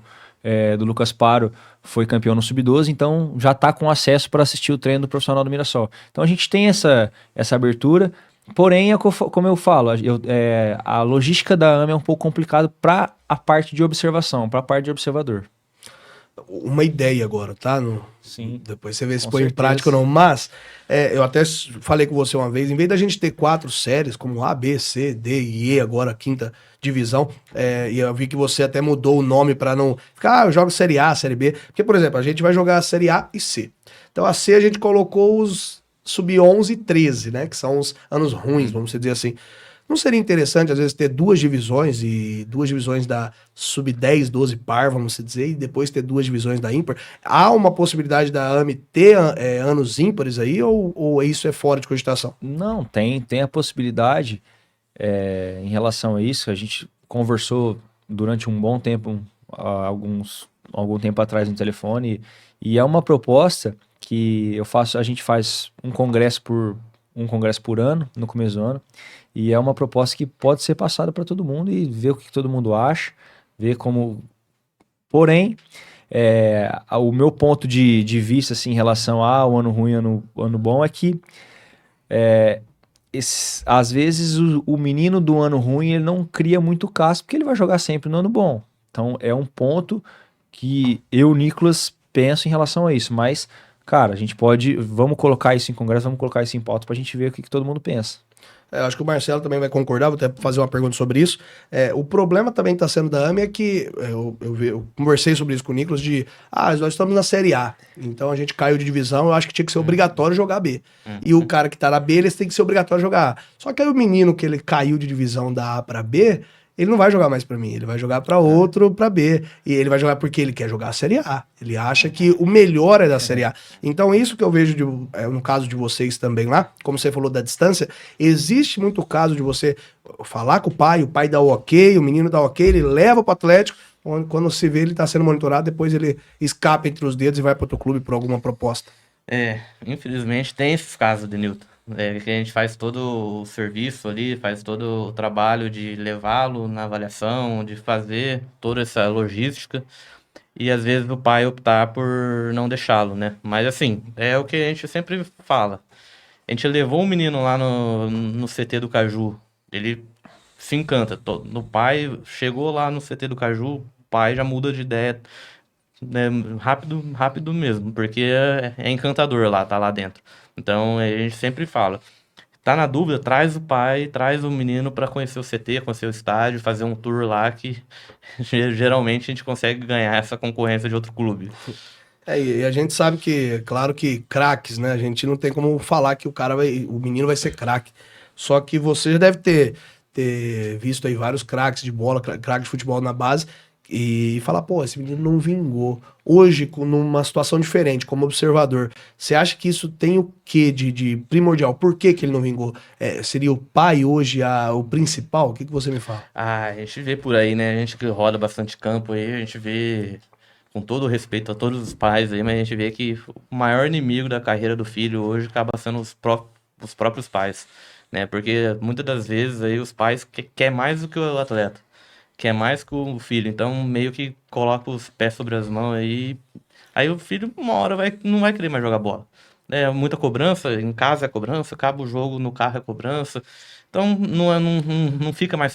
do Lucas Paro, foi campeão no Sub-12, então já está com acesso para assistir o treino do profissional do Mirassol. Então a gente tem essa abertura. Porém, como eu falo, a logística da AME é um pouco complicada para a parte de observação, para a parte de observador. Uma ideia agora, tá? Sim. Depois você vê se põe em prática ou não. Mas, eu até falei com você uma vez, em vez da gente ter 4 séries, como A, B, C, D e E, agora a 5ª divisão, e eu vi que você até mudou o nome para não ficar, eu jogo Série A, Série B. Porque, por exemplo, a gente vai jogar a Série A e C. Então a C a gente colocou os Sub-11 e 13, né? Que são os anos ruins, vamos dizer assim. Não seria interessante, às vezes, ter 2 divisões e 2 divisões da Sub-10, 12 par, vamos dizer, e depois ter 2 divisões da ímpar? Há uma possibilidade da AME ter anos ímpares aí, ou isso é fora de cogitação? Não, tem a possibilidade em relação a isso. A gente conversou durante um bom tempo, algum tempo atrás no telefone, e é uma proposta que a gente faz um congresso por ano, no começo do ano, e é uma proposta que pode ser passada para todo mundo e ver o que todo mundo acha, ver como... Porém, o meu ponto de vista assim, em relação ao ano ruim e ano bom é que às vezes o menino do ano ruim ele não cria muito casco porque ele vai jogar sempre no ano bom. Então é um ponto que eu, Nicolas, penso em relação a isso, mas... Cara, vamos colocar isso em congresso, vamos colocar isso em pauta pra gente ver o que todo mundo pensa. Acho que o Marcelo também vai concordar, vou até fazer uma pergunta sobre isso. O problema também está sendo da AME é que, eu conversei sobre isso com o Nicolas, nós estamos na Série A, então a gente caiu de divisão, eu acho que tinha que ser obrigatório jogar B. E o cara que tá na B, eles têm que ser obrigatório jogar A. Só que aí o menino que ele caiu de divisão da A para B, ele não vai jogar mais pra mim, ele vai jogar pra outro, pra B. E ele vai jogar porque ele quer jogar a Série A. Ele acha que o melhor é da Série A. Então, isso que eu vejo no caso de vocês também lá, como você falou da distância, existe muito caso de você falar com o pai dá o ok, o menino dá o ok, ele leva pro Atlético, quando se vê ele tá sendo monitorado, depois ele escapa entre os dedos e vai pro outro clube por alguma proposta. Infelizmente tem esses casos, Denilton. Que a gente faz todo o serviço ali, faz todo o trabalho de levá-lo na avaliação, de fazer toda essa logística, e às vezes o pai optar por não deixá-lo, né? Mas assim, é o que a gente sempre fala. A gente levou um menino lá no CT do Caju, ele se encanta. O pai chegou lá no CT do Caju, o pai já muda de ideia, né, rápido mesmo, porque é encantador lá, tá lá dentro. Então a gente sempre fala, tá na dúvida, traz o pai, traz o menino para conhecer o CT, conhecer o estádio, fazer um tour lá que geralmente a gente consegue ganhar essa concorrência de outro clube. E a gente sabe que, claro que craques, né? A gente não tem como falar que o menino vai ser craque. Só que você já deve ter visto aí vários craques de bola, craques de futebol na base, e falar, pô, esse menino não vingou. Hoje, numa situação diferente, como observador, você acha que isso tem o quê de primordial? Por que que ele não vingou? Seria o pai hoje o principal? O que você me fala? Ah, a gente vê por aí, né? A gente que roda bastante campo aí, a gente vê, com todo o respeito a todos os pais aí, mas a gente vê que o maior inimigo da carreira do filho hoje acaba sendo os próprios pais, né? Porque muitas das vezes aí os pais quer mais do que o atleta, quer mais que o filho, então meio que coloca os pés sobre as mãos aí o filho uma hora não vai querer mais jogar bola. É muita cobrança, em casa é cobrança, acaba o jogo, no carro é cobrança. Então não fica mais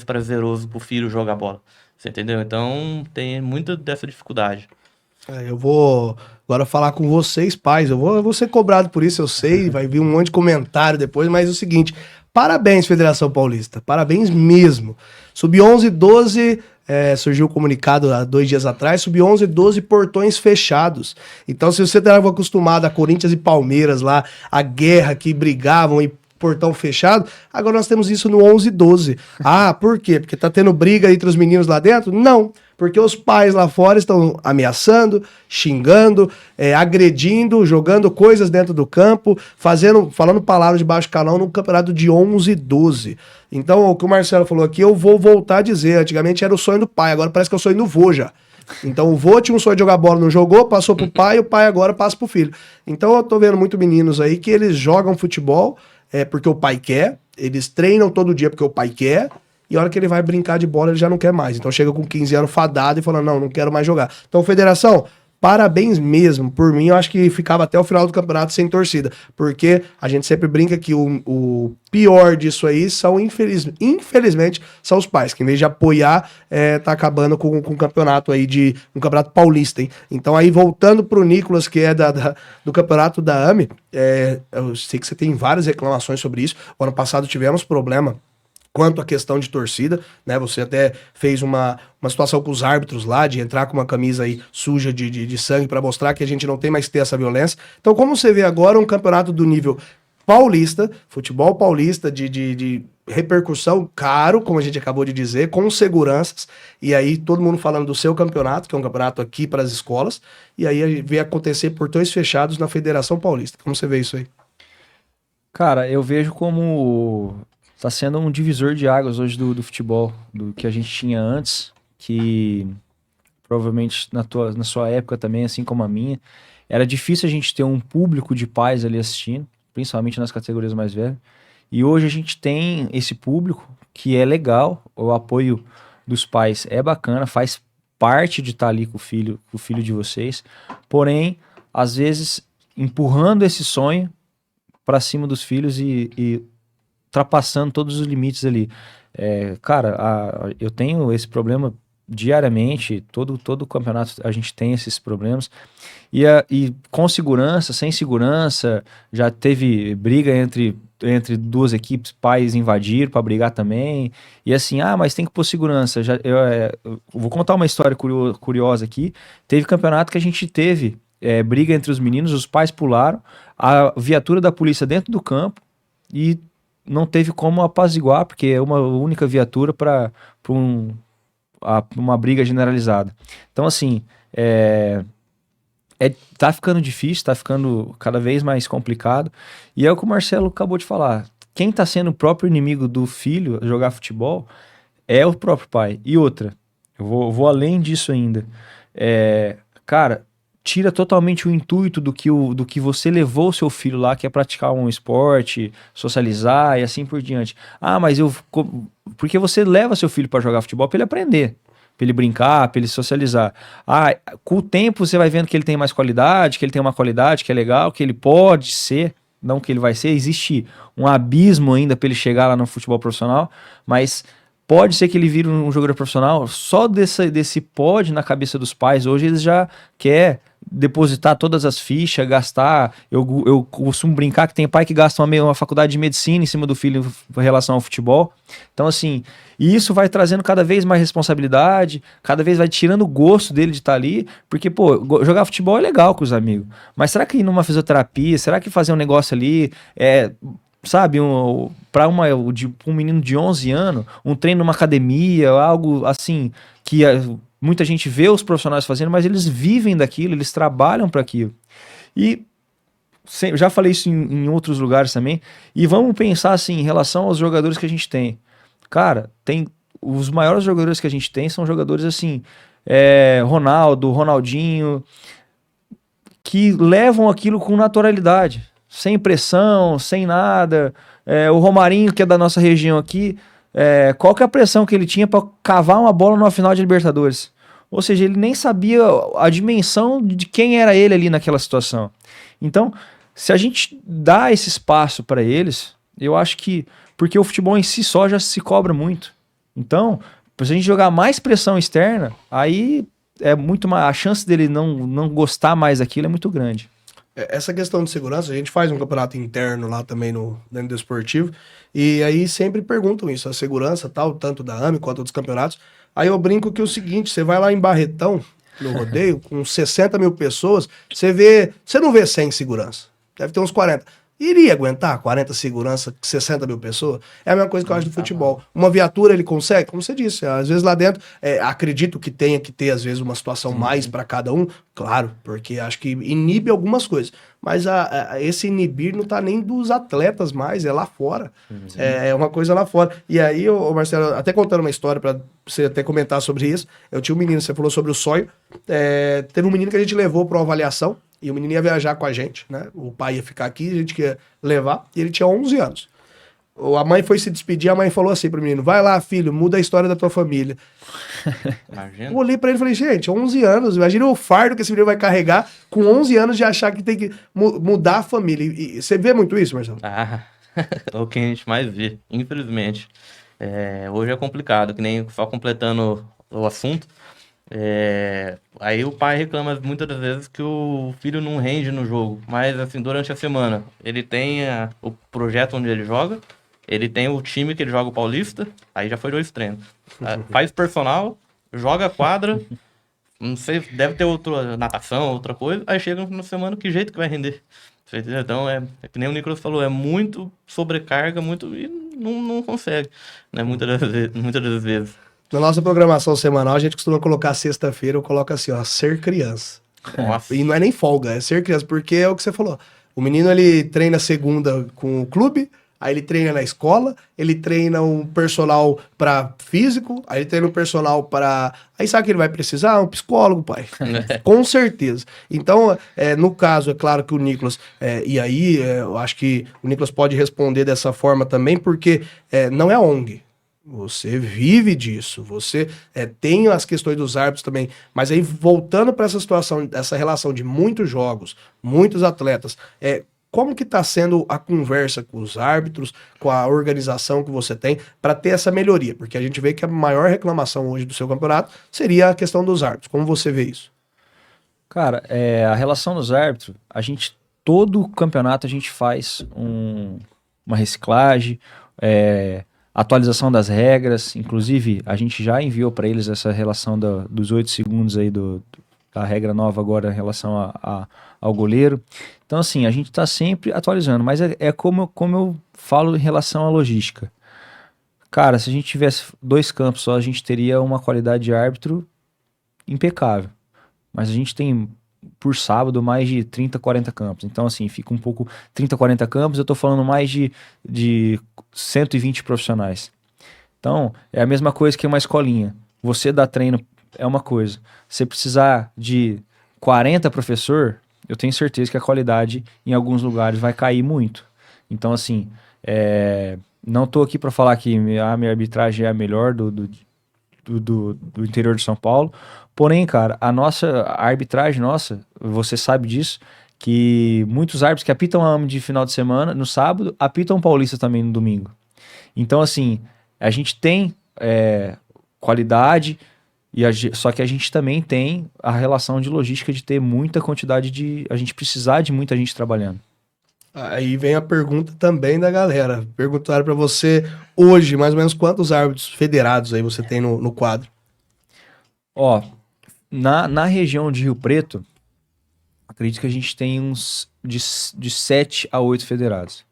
prazeroso pro filho jogar bola. Você entendeu? Então tem muita dessa dificuldade. Eu vou agora falar com vocês, pais. Eu vou ser cobrado por isso, eu sei. Vai vir um monte de comentário depois, mas é o seguinte: parabéns, Federação Paulista. Parabéns mesmo. Sub-11, 12. Surgiu o comunicado há 2 dias atrás, Sub-11, 12 portões fechados. Então, se você estava acostumado a Corinthians e Palmeiras lá, a guerra que brigavam e portão fechado, agora nós temos isso no 11 e 12. Ah, por quê? Porque tá tendo briga entre os meninos lá dentro? Não, porque os pais lá fora estão ameaçando, xingando, agredindo, jogando coisas dentro do campo, falando palavras de baixo calão num campeonato de 11 e 12. Então, o que o Marcelo falou aqui, eu vou voltar a dizer. Antigamente era o sonho do pai, agora parece que é o sonho do vô já. Então o vô tinha um sonho de jogar bola, não jogou, passou pro pai, o pai agora passa pro filho. Então eu tô vendo muito meninos aí que eles jogam futebol porque o pai quer, eles treinam todo dia porque o pai quer, e a hora que ele vai brincar de bola ele já não quer mais. Então chega com 15 anos fadado e fala, não quero mais jogar. Então, federação, parabéns mesmo. Por mim, eu acho que ficava até o final do campeonato sem torcida. Porque a gente sempre brinca que o pior disso aí são, infelizmente, são os pais. Que em vez de apoiar, tá acabando com o campeonato aí um campeonato paulista, hein? Então aí, voltando pro Nicolas, que é do campeonato da AME, eu sei que você tem várias reclamações sobre isso. O ano passado tivemos problema quanto à questão de torcida, né? Você até fez uma situação com os árbitros lá, de entrar com uma camisa aí suja de sangue para mostrar que a gente não tem mais que ter essa violência. Então, como você vê agora um campeonato do nível paulista, futebol paulista, de repercussão caro, como a gente acabou de dizer, com seguranças, e aí todo mundo falando do seu campeonato, que é um campeonato aqui para as escolas, e aí vê acontecer portões fechados na Federação Paulista. Como você vê isso aí? Cara, eu vejo como tá sendo um divisor de águas hoje do futebol, do que a gente tinha antes, que provavelmente na sua época também, assim como a minha, era difícil a gente ter um público de pais ali assistindo, principalmente nas categorias mais velhas. E hoje a gente tem esse público que é legal, o apoio dos pais é bacana, faz parte de estar ali com o filho de vocês, porém, às vezes, empurrando esse sonho para cima dos filhos e ultrapassando todos os limites ali. Cara, eu tenho esse problema diariamente, todo campeonato a gente tem esses problemas, e com segurança, sem segurança, já teve briga entre duas equipes, pais invadiram para brigar também, e assim, mas tem que pôr segurança. Eu vou contar uma história curiosa aqui. Teve campeonato que a gente teve briga entre os meninos, os pais pularam, a viatura da polícia dentro do campo, e não teve como apaziguar, porque é uma única viatura para uma briga generalizada. Então, assim, tá ficando difícil, tá ficando cada vez mais complicado. E é o que o Marcelo acabou de falar. Quem tá sendo o próprio inimigo do filho a jogar futebol é o próprio pai. E outra, eu vou além disso ainda. Cara, tira totalmente o intuito do que você levou o seu filho lá, que é praticar um esporte, socializar e assim por diante. Mas porque você leva seu filho para jogar futebol para ele aprender, para ele brincar, para ele socializar. Com o tempo você vai vendo que ele tem mais qualidade, que ele tem uma qualidade que é legal, que ele pode ser, não que ele vai ser. Existe um abismo ainda para ele chegar lá no futebol profissional, mas pode ser que ele vire um jogador profissional. Só desse pode na cabeça dos pais hoje eles já quer depositar todas as fichas, gastar. Eu costumo brincar que tem pai que gasta uma faculdade de medicina em cima do filho em relação ao futebol. Então, assim, isso vai trazendo cada vez mais responsabilidade, cada vez vai tirando o gosto dele de estar ali, porque, jogar futebol é legal com os amigos, mas será que ir numa fisioterapia, será que fazer um negócio ali sabe, para um menino de 11 anos, um treino numa academia, algo assim, que muita gente vê os profissionais fazendo, mas eles vivem daquilo, eles trabalham para aquilo. E eu já falei isso em outros lugares também, e vamos pensar assim, em relação aos jogadores que a gente tem. Cara, os maiores jogadores que a gente tem são jogadores assim, Ronaldo, Ronaldinho, que levam aquilo com naturalidade, sem pressão, sem nada. O Romarinho, que é da nossa região aqui, qual que é a pressão que ele tinha para cavar uma bola numa final de Libertadores? Ou seja, ele nem sabia a dimensão de quem era ele ali naquela situação. Então, se a gente dá esse espaço para eles, eu acho que... Porque o futebol em si só já se cobra muito. Então, se a gente jogar mais pressão externa, aí é muito mais... A chance dele não gostar mais daquilo é muito grande. Essa questão de segurança, a gente faz um campeonato interno lá também dentro do esportivo, e aí sempre perguntam isso, a segurança tal, tanto da AME quanto dos campeonatos. Aí eu brinco que é o seguinte, você vai lá em Barretão, no rodeio, com 60 mil pessoas, você não vê 100 segurança, deve ter uns 40. Iria aguentar 40 segurança, 60 mil pessoas? É a mesma coisa que eu acho do futebol. Uma viatura ele consegue? Como você disse, às vezes lá dentro, acredito que tenha que ter, às vezes, uma situação mais para cada um, claro, porque acho que inibe algumas coisas. Mas esse inibir não tá nem dos atletas mais, é lá fora. É uma coisa lá fora. E aí, Marcelo, até contando uma história para você até comentar sobre isso, eu tinha um menino, você falou sobre o sonho, teve um menino que a gente levou para uma avaliação, e o menino ia viajar com a gente, né? O pai ia ficar aqui, a gente ia levar, e ele tinha 11 anos. A mãe foi se despedir, a mãe falou assim pro menino, vai lá, filho, muda a história da tua família. Imagina. Eu olhei pra ele e falei, gente, 11 anos, imagina o fardo que esse menino vai carregar com 11 anos de achar que tem que mudar a família. E você vê muito isso, Marcelo? É o que a gente mais vê, infelizmente. Hoje é complicado, que nem só completando o assunto. Aí o pai reclama muitas das vezes que o filho não rende no jogo, mas assim, durante a semana ele tem o projeto onde ele joga, ele tem o time que ele joga o Paulista, aí já foi 2 treinos. Faz personal, joga quadra, não sei, deve ter outra natação, outra coisa, aí chega na semana, que jeito que vai render? Então é que nem o Nicolas falou, é muito sobrecarga, e não consegue, né? Muitas das vezes. Na nossa programação semanal, a gente costuma colocar sexta-feira, eu coloco assim, ó, ser criança. Nossa. E não é nem folga, é ser criança, porque é o que você falou. O menino, ele treina segunda com o clube, aí ele treina na escola, ele treina um personal para físico, aí ele treina um personal para... Aí sabe o que ele vai precisar? Um psicólogo, pai. Com certeza. Então, no caso, é claro que o Nicolas... e aí, eu acho que o Nicolas pode responder dessa forma também, porque não é ONG. Você vive disso, você tem as questões dos árbitros também, mas aí voltando para essa situação, essa relação de muitos jogos, muitos atletas, como que está sendo a conversa com os árbitros, com a organização que você tem, para ter essa melhoria? Porque a gente vê que a maior reclamação hoje do seu campeonato seria a questão dos árbitros. Como você vê isso? Cara, a relação dos árbitros, todo campeonato a gente faz uma reciclagem, atualização das regras, inclusive a gente já enviou para eles essa relação dos 8 segundos aí da regra nova agora em relação ao goleiro. Então assim, a gente está sempre atualizando, mas como eu falo em relação à logística. Cara, se a gente tivesse 2 campos só, a gente teria uma qualidade de árbitro impecável. Mas a gente tem, por sábado, mais de 30, 40 campos. Então, assim, fica um pouco... 30, 40 campos, eu tô falando mais de 120 profissionais. Então, é a mesma coisa que uma escolinha. Você dá treino é uma coisa. Se precisar de 40 professor, eu tenho certeza que a qualidade em alguns lugares vai cair muito. Então, assim, não tô aqui para falar que a minha arbitragem é a melhor do interior de São Paulo. Porém, cara, a arbitragem nossa, você sabe disso, que muitos árbitros que apitam a AME de final de semana, no sábado, apitam Paulista também no domingo. Então, assim, a gente tem qualidade, só que a gente também tem a relação de logística de ter muita quantidade a gente precisar de muita gente trabalhando. Aí vem a pergunta também da galera. Perguntaram para você hoje, mais ou menos, quantos árbitros federados aí você tem no quadro? Ó, na região de Rio Preto, acredito que a gente tem uns de 7 a 8 federados.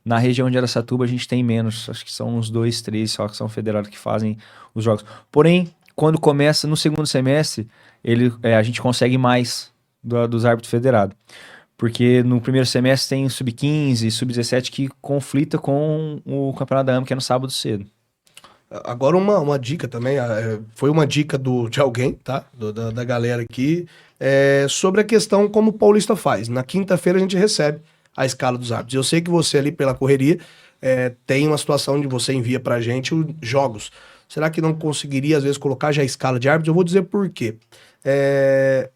Na região de Araçatuba a gente tem menos, acho que são uns 2, 3 só que são federados que fazem os jogos. Porém, quando começa no segundo semestre, a gente consegue mais dos árbitros federados. Porque no primeiro semestre tem sub-15, sub-17 que conflita com o campeonato da AMA, que é no sábado cedo. Agora uma dica também, foi uma dica de alguém, tá? Da galera aqui, sobre a questão como o Paulista faz. Na quinta-feira a gente recebe a escala dos árbitros. Eu sei que você ali pela correria tem uma situação onde você envia pra gente os jogos. Será que não conseguiria às vezes colocar já a escala de árbitros? Eu vou dizer por quê.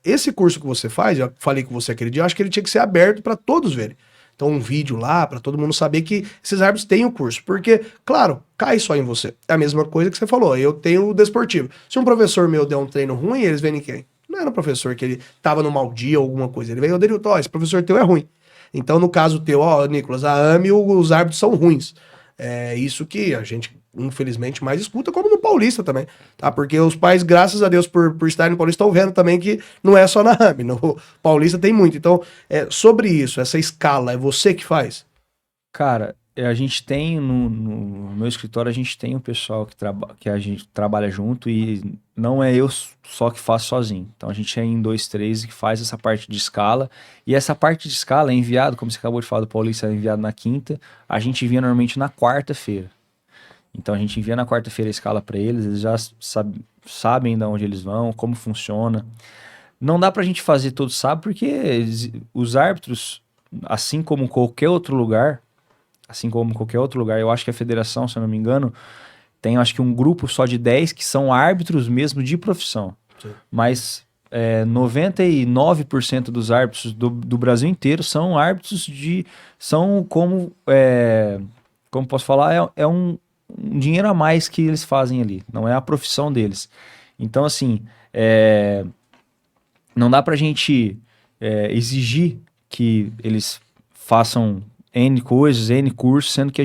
Esse curso que você faz, eu falei com você aquele dia, eu acho que ele tinha que ser aberto para todos verem. Então, um vídeo lá, para todo mundo saber que esses árbitros têm o curso. Porque, claro, cai só em você. É a mesma coisa que você falou. Eu tenho o desportivo. Se um professor meu der um treino ruim, eles vêm em quem? Não era um professor que ele tava no mau dia ou alguma coisa. Ele veio, Denilton, esse professor teu é ruim. Então, no caso teu, Nicolas, a AME, os árbitros são ruins. É isso que a gente, infelizmente, mais escuta, como no Paulista também, tá? Porque os pais, graças a Deus, por estarem no Paulista, estão vendo também que não é só na AME, no Paulista tem muito. Então, sobre isso, essa escala, é você que faz? Cara, a gente tem no meu escritório, a gente tem um pessoal que a gente trabalha junto e não é eu só que faço sozinho. Então a gente é em 2, 3 que faz essa parte de escala. E essa parte de escala é enviado, como você acabou de falar do Paulista, é enviado na quinta. A gente envia normalmente na quarta-feira. Então a gente envia na quarta-feira a escala para eles já sabem de onde eles vão, como funciona. Não dá pra gente fazer todo sábado porque os árbitros, assim como qualquer outro lugar, eu acho que a federação, se eu não me engano, tem acho que um grupo só de 10 que são árbitros mesmo de profissão. Sim. Mas 99% dos árbitros do Brasil inteiro são árbitros são como posso falar, é um dinheiro a mais que eles fazem ali, não é a profissão deles. Então, assim, não dá pra gente exigir que eles façam N coisas, N cursos, sendo que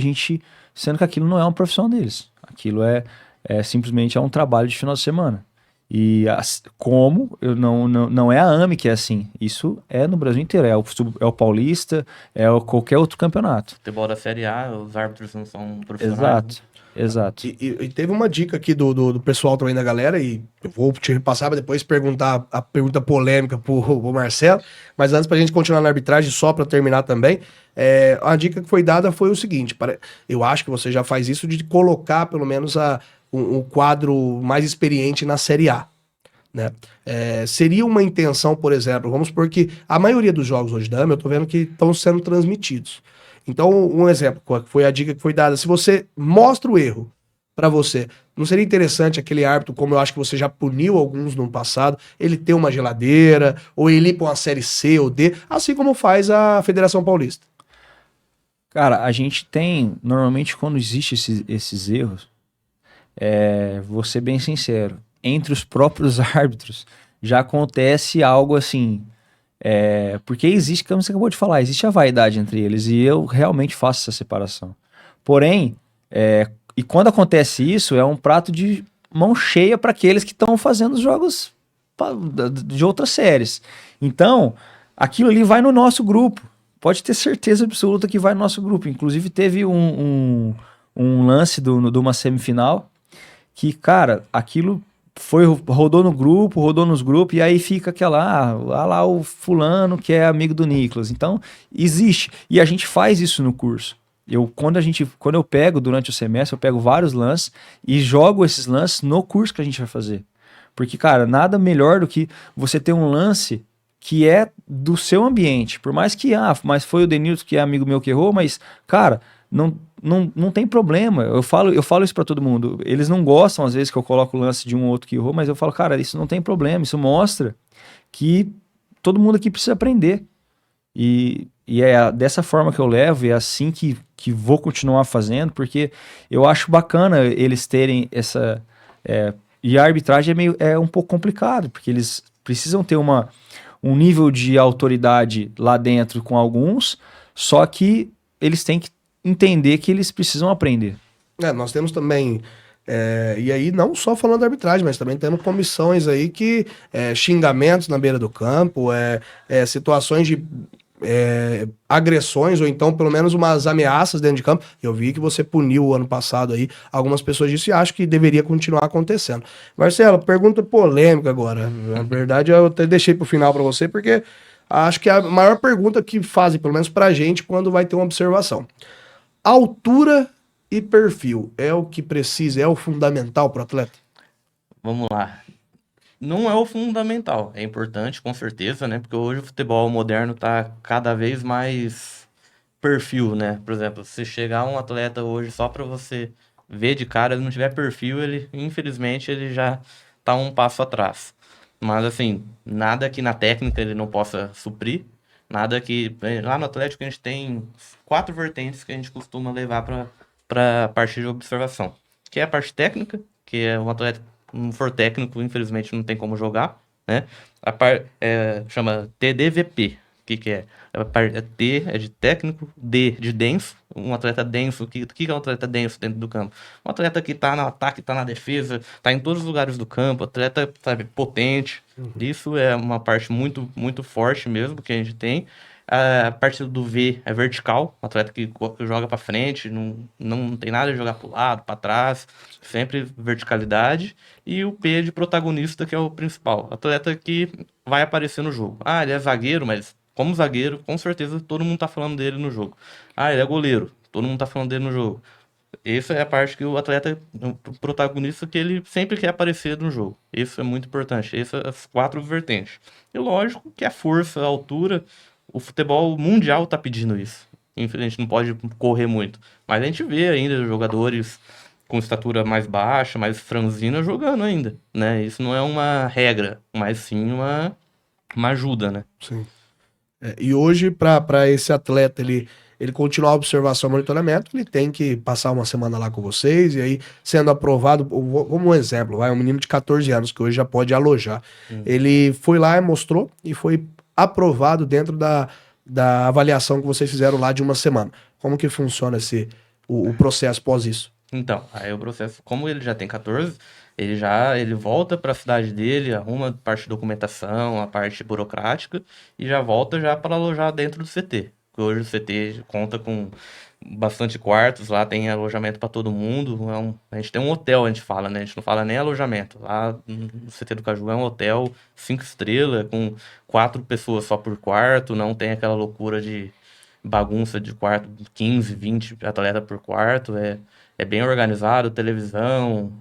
aquilo não é uma profissão deles. Aquilo simplesmente um trabalho de final de semana. E não é a AME que é assim. Isso é no Brasil inteiro. É o Paulista, qualquer outro campeonato. Futebol da Série A, os árbitros não são profissionais. Exato. E teve uma dica aqui do pessoal também da galera, e eu vou te repassar para depois perguntar a pergunta polêmica pro Marcelo, mas antes pra gente continuar na arbitragem, só para terminar também, a dica que foi dada foi o seguinte, eu acho que você já faz isso de colocar pelo menos um quadro mais experiente na Série A, né? Seria uma intenção, por exemplo, vamos supor que a maioria dos jogos hoje da AME, eu tô vendo que estão sendo transmitidos. Então, um exemplo, foi a dica que foi dada. Se você mostra o erro pra você, não seria interessante aquele árbitro, como eu acho que você já puniu alguns no passado, ele ter uma geladeira, ou ele ir pra uma série C ou D, assim como faz a Federação Paulista? Cara, a gente tem, normalmente quando existe esses erros, vou ser bem sincero, entre os próprios árbitros já acontece algo assim... porque existe, como você acabou de falar, existe a vaidade entre eles e eu realmente faço essa separação. Porém, e quando acontece isso, é um prato de mão cheia para aqueles que estão fazendo os jogos de outras séries. Então, aquilo ali vai no nosso grupo. Pode ter certeza absoluta que vai no nosso grupo. Inclusive, teve um lance de uma semifinal que, cara, aquilo... rodou nos grupos, e aí fica aquela, lá o fulano que é amigo do Nicolas. Então, existe. E a gente faz isso no curso. Quando eu pego durante o semestre, eu pego vários lances e jogo esses lances no curso que a gente vai fazer. Porque, cara, nada melhor do que você ter um lance que é do seu ambiente. Por mais que, mas foi o Denilton que é amigo meu que errou, mas, cara, não tem problema. Eu falo isso pra todo mundo. Eles não gostam, às vezes, que eu coloco o lance de um ou outro que errou, mas eu falo, cara, isso não tem problema. Isso mostra que todo mundo aqui precisa aprender. E é dessa forma que eu levo, e é assim que vou continuar fazendo, porque eu acho bacana eles terem essa... e a arbitragem é um pouco complicado, porque eles precisam ter um nível de autoridade lá dentro com alguns, só que eles têm que entender que eles precisam aprender. Nós temos também, e aí não só falando da arbitragem, mas também temos comissões aí que xingamentos na beira do campo, situações de agressões ou então pelo menos umas ameaças dentro de campo. Eu vi que você puniu ano passado aí algumas pessoas disso e acho que deveria continuar acontecendo. Marcelo, pergunta polêmica agora. Na verdade, eu até deixei pro final para você porque acho que é a maior pergunta que fazem, pelo menos pra gente, quando vai ter uma observação. Altura e perfil é o que precisa, é o fundamental pro atleta? Vamos lá. Não é o fundamental, é importante, com certeza, né? Porque hoje o futebol moderno tá cada vez mais perfil, né? Por exemplo, se chegar um atleta hoje só para você ver de cara, ele não tiver perfil, ele, infelizmente, ele já tá um passo atrás. Mas, assim, nada que na técnica ele não possa suprir, nada que... Lá no Atlético a gente tem 4 vertentes que a gente costuma levar para a parte de observação. Que é a parte técnica, que é um atleta não for técnico, infelizmente não tem como jogar, né? Chama TDVP. O que é? T é de técnico, D de denso. Um atleta denso. O que é um atleta denso dentro do campo? Um atleta que tá no ataque, tá na defesa, tá em todos os lugares do campo, atleta, sabe, potente. Isso é uma parte muito, muito forte mesmo que a gente tem. A parte do V é vertical, um atleta que joga para frente, não tem nada de jogar para o lado, para trás, sempre verticalidade. E o P de protagonista, que é o principal, atleta que vai aparecer no jogo. Ah, ele é zagueiro, mas como zagueiro, com certeza todo mundo tá falando dele no jogo. Ah, ele é goleiro, todo mundo tá falando dele no jogo. Essa é a parte que o atleta, o protagonista, que ele sempre quer aparecer no jogo. Isso é muito importante. Essas são as 4 vertentes. E lógico que a força, a altura, o futebol mundial tá pedindo isso. Infelizmente não pode correr muito. Mas a gente vê ainda jogadores com estatura mais baixa, mais franzina jogando ainda, né? Isso não é uma regra, mas sim uma ajuda, né? Sim. E hoje, para esse atleta ele continuar a observação e monitoramento, ele tem que passar uma semana lá com vocês, e aí, sendo aprovado, como um exemplo, vai um menino de 14 anos que hoje já pode alojar. Ele foi lá e mostrou e foi aprovado dentro da avaliação que vocês fizeram lá de uma semana. Como que funciona o processo pós isso? Então, aí o processo, como ele já tem 14, ele volta para a cidade dele, arruma a parte de documentação, a parte burocrática e já volta já para alojar dentro do CT. Porque hoje o CT conta com bastante quartos, lá tem alojamento para todo mundo. A gente tem um hotel, a gente fala, né? A gente não fala nem alojamento. Lá no CT do Caju é um hotel 5 estrelas, com 4 pessoas só por quarto, não tem aquela loucura de bagunça de quarto, 15, 20 atletas por quarto. É bem organizado, televisão,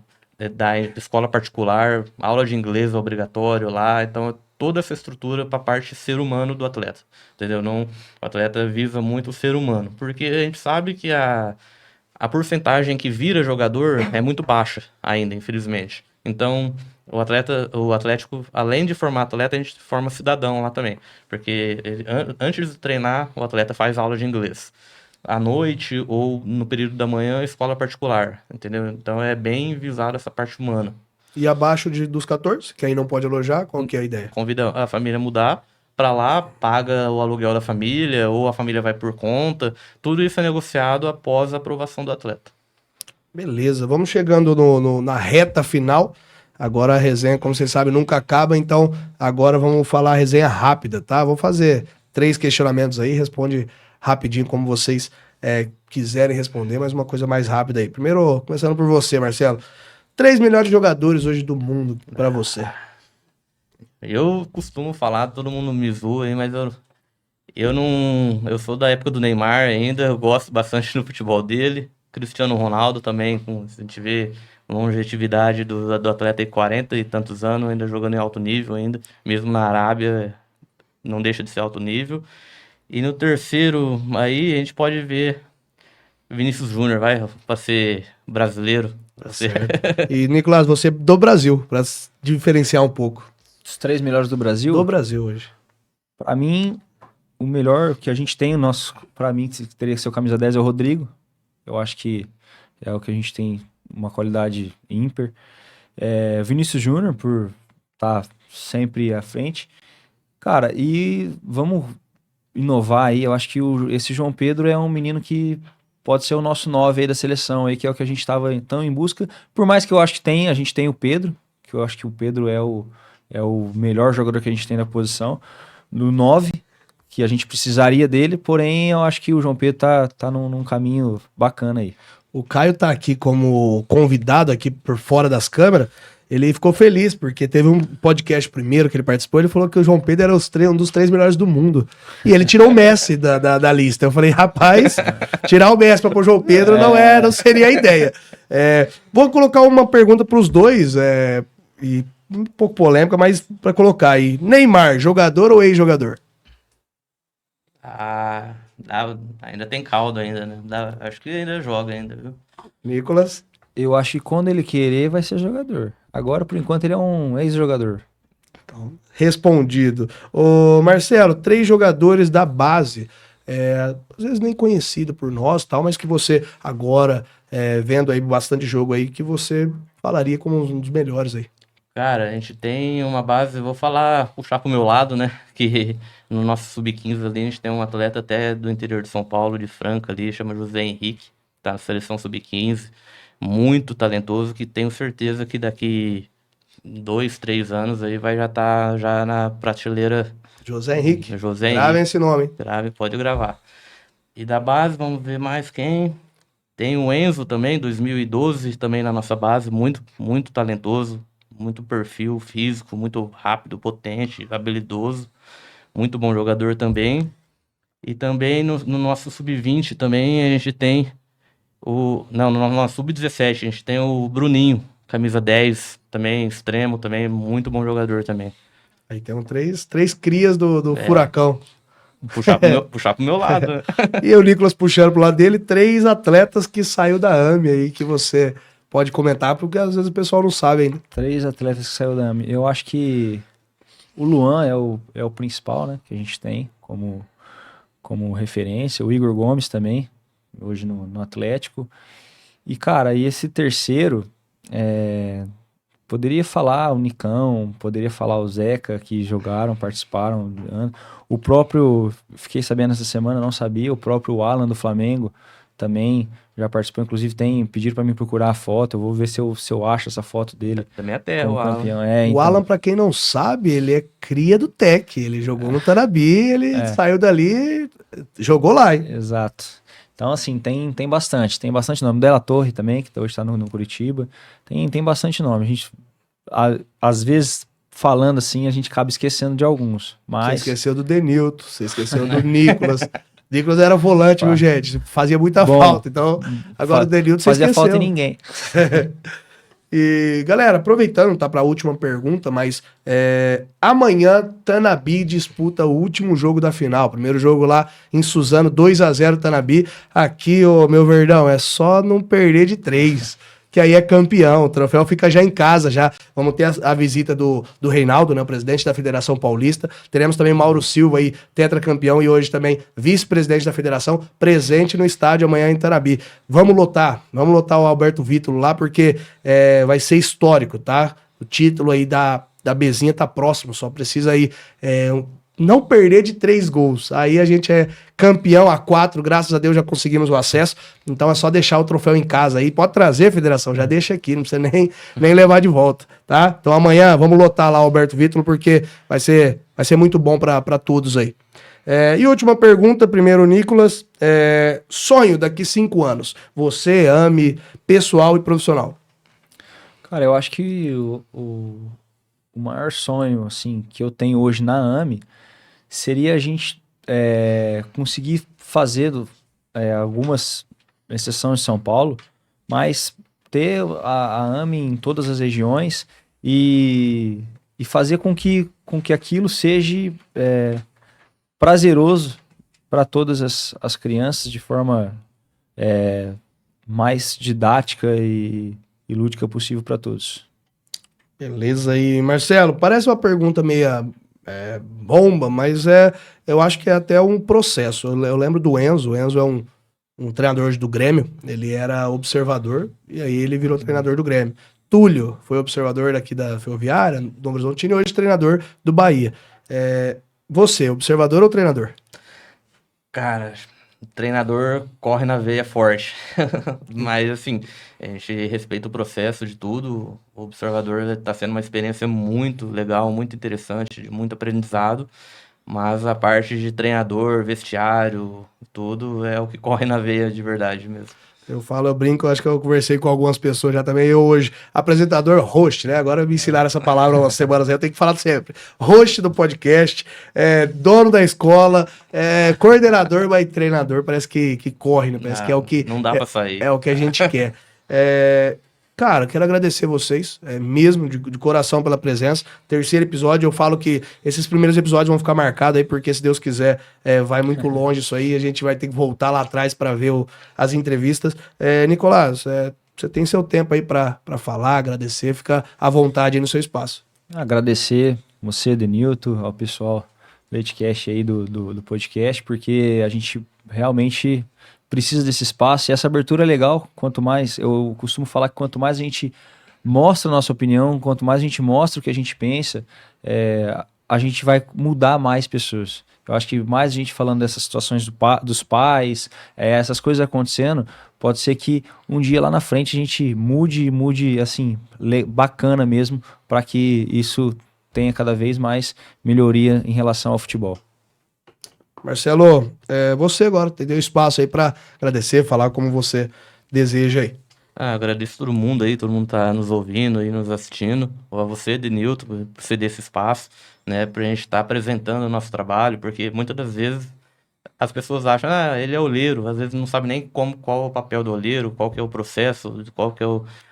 da escola particular, aula de inglês é obrigatório lá, então é toda essa estrutura para a parte ser humano do atleta, entendeu? Não, o atleta visa muito o ser humano, porque a gente sabe que a porcentagem que vira jogador é muito baixa ainda, infelizmente. Então, o Atlético, além de formar atleta, a gente forma cidadão lá também, porque antes de treinar, o atleta faz aula de inglês à noite ou no período da manhã, escola particular, entendeu? Então é bem visado essa parte humana. E abaixo dos 14, que aí não pode alojar, qual que é a ideia? Convida a família a mudar para lá, paga o aluguel da família ou a família vai por conta. Tudo isso é negociado após a aprovação do atleta. Beleza, vamos chegando na reta final. Agora a resenha, como vocês sabem, nunca acaba, então agora vamos falar a resenha rápida, tá? Vou fazer 3 questionamentos aí, responde rapidinho como vocês quiserem responder, mas uma coisa mais rápida aí. Primeiro, começando por você, Marcelo. 3 melhores jogadores hoje do mundo pra você. Eu costumo falar, todo mundo me zoa aí, mas eu não. Eu sou da época do Neymar ainda, eu gosto bastante do futebol dele. Cristiano Ronaldo também, a gente vê a longevidade do atleta aí, 40 e tantos anos, ainda jogando em alto nível ainda, mesmo na Arábia, não deixa de ser alto nível. E no terceiro, aí a gente pode ver Vinícius Júnior, vai, pra ser brasileiro. Pra ser... E, Nicolas, você do Brasil, pra diferenciar um pouco. Os 3 melhores do Brasil? Do Brasil hoje. Pra mim, o melhor que a gente tem, pra mim, que teria que ser o camisa 10 é o Rodrigo. Eu acho que é o que a gente tem uma qualidade ímpar. Vinícius Júnior, por estar sempre à frente. Cara, e vamos inovar aí. Eu acho que esse João Pedro é um menino que pode ser o nosso 9 aí da seleção, aí, que é o que a gente estava então em busca. Por mais que eu acho que a gente tem o Pedro, que eu acho que o Pedro é o melhor jogador que a gente tem na posição. No 9, que a gente precisaria dele, porém eu acho que o João Pedro tá num caminho bacana aí. O Caio tá aqui como convidado aqui por fora das câmeras. Ele ficou feliz, porque teve um podcast primeiro que ele participou, ele falou que o João Pedro era um dos 3 melhores do mundo. E ele tirou o Messi da lista. Eu falei, rapaz, tirar o Messi para pôr o João Pedro não seria a ideia. Vou colocar uma pergunta para os dois, e um pouco polêmica, mas para colocar aí. Neymar, jogador ou ex-jogador? Ainda tem caldo ainda, né? Acho que ainda joga ainda, viu? Nicolas? Eu acho que quando ele querer, vai ser jogador. Agora, por enquanto, ele é um ex-jogador. Então, respondido. Ô, Marcelo, 3 jogadores da base, às vezes nem conhecido por nós, tal, mas que você agora, vendo aí bastante jogo aí, que você falaria como um dos melhores aí. Cara, a gente tem uma base, vou puxar pro meu lado, né? Que no nosso sub-15 ali, a gente tem um atleta até do interior de São Paulo, de Franca ali, chama José Henrique, tá na seleção sub-15, muito talentoso, que tenho certeza que daqui 2, 3 anos aí vai já estar já na prateleira. José Henrique. José Gravem Henrique. esse nome. Grave, pode gravar. E da base, vamos ver mais quem. Tem o Enzo também, 2012, também na nossa base, muito, muito talentoso, muito perfil físico, muito rápido, potente, habilidoso, muito bom jogador também. E também no nosso sub-20 também a gente tem no nosso sub-17 a gente tem o Bruninho, camisa 10, também extremo, também muito bom jogador também. Aí tem três crias do Furacão. Puxar pro meu lado, né? E o Nicolas puxando pro lado dele, 3 atletas que saiu da AME aí, que você pode comentar, porque às vezes o pessoal não sabe ainda. 3 atletas que saiu da AME. Eu acho que o Luan é o principal, né? Que a gente tem como referência. O Igor Gomes também, hoje no Atlético. E, cara, e esse terceiro, poderia falar o Nicão, poderia falar o Zeca, que jogaram, participaram. O próprio, fiquei sabendo essa semana, não sabia, o próprio Alan do Flamengo também já participou, inclusive pediram para me procurar a foto, eu vou ver se eu acho essa foto dele. Também até como o Alan. campeão. O Alan, pra quem não sabe, ele é cria do Tec, ele jogou no Tanabi, ele saiu dali, jogou lá, hein? Exato. Então, assim, tem bastante nome. Della Torre também, que hoje tá no Curitiba, tem bastante nome. A gente, às vezes, falando assim, a gente acaba esquecendo de alguns, mas... Você esqueceu do Denilton, você esqueceu do Nicolas. Nicolas era volante, viu, gente? Fazia muita falta, então agora o Denilton você fazia esqueceu. Falta em ninguém. E, galera, aproveitando, tá, para a última pergunta, mas amanhã Tanabi disputa o último jogo da final. Primeiro jogo lá em Suzano, 2-0 Tanabi. Aqui, ô meu Verdão, é só não perder de 3, que aí é campeão. O troféu fica já em casa, já. Vamos ter a visita do Reinaldo, né, o presidente da Federação Paulista. Teremos também Mauro Silva aí, tetracampeão e hoje também vice-presidente da federação, presente no estádio amanhã em Tanabi. Vamos lotar o Alberto Vítor lá, porque vai ser histórico, tá? O título aí da Bezinha tá próximo, só precisa aí não perder de 3 gols. Aí a gente é campeão a 4, graças a Deus já conseguimos o acesso. Então é só deixar o troféu em casa aí. Pode trazer, federação, já deixa aqui, não precisa nem levar de volta, tá? Então amanhã vamos lotar lá o Alberto Vítor, porque vai ser muito bom para todos aí. E última pergunta, primeiro Nicolas, sonho daqui 5 anos, você, AME, pessoal e profissional. Cara, eu acho que o maior sonho, assim, que eu tenho hoje na AME seria a gente conseguir fazer algumas exceções em São Paulo, mas ter a AME em todas as regiões e fazer com que aquilo seja prazeroso para todas as crianças de forma mais didática e lúdica possível para todos. Beleza aí, Marcelo, parece uma pergunta meia bomba, mas eu acho que é até um processo. Eu lembro do Enzo. O Enzo é um treinador hoje do Grêmio, ele era observador e aí ele virou treinador do Grêmio. Túlio foi observador daqui da Ferroviária, do Novo Horizontino, e hoje treinador do Bahia. Você, observador ou treinador? Cara, o treinador corre na veia forte. Mas, assim, a gente respeita o processo de tudo. O observador está sendo uma experiência muito legal, muito interessante, de muito aprendizado. Mas a parte de treinador, vestiário, tudo é o que corre na veia de verdade mesmo. Eu brinco, acho que eu conversei com algumas pessoas já também. Eu hoje, apresentador, host, né? Agora me ensinaram essa palavra umas semanas aí, eu tenho que falar sempre. Host do podcast, dono da escola, coordenador, mas treinador, parece que corre, né? Parece que é o que... Não dá pra sair. É o que a gente quer. Cara, quero agradecer vocês, mesmo de coração pela presença. Terceiro episódio, eu falo que esses primeiros episódios vão ficar marcados aí, porque se Deus quiser, vai muito longe isso aí. A gente vai ter que voltar lá atrás para ver as entrevistas. Nicolás, você tem seu tempo aí para falar, agradecer, fica à vontade aí no seu espaço. Agradecer você, Denilton, ao pessoal do Leitcast aí do podcast, porque a gente realmente precisa desse espaço e essa abertura é legal. Quanto mais, eu costumo falar que quanto mais a gente mostra a nossa opinião, quanto mais a gente mostra o que a gente pensa, a gente vai mudar mais pessoas. Eu acho que mais a gente falando dessas situações dos pais, essas coisas acontecendo, pode ser que um dia lá na frente a gente mude assim, bacana mesmo, para que isso tenha cada vez mais melhoria em relação ao futebol. Marcelo, você agora tem espaço aí para agradecer, falar como você deseja aí. Agradeço todo mundo aí, todo mundo tá nos ouvindo e nos assistindo. A você, Denilton, por ceder esse espaço, né, pra gente estar apresentando o nosso trabalho, porque muitas das vezes as pessoas acham, ele é oleiro, às vezes não sabe nem qual é o papel do oleiro, qual que é o processo,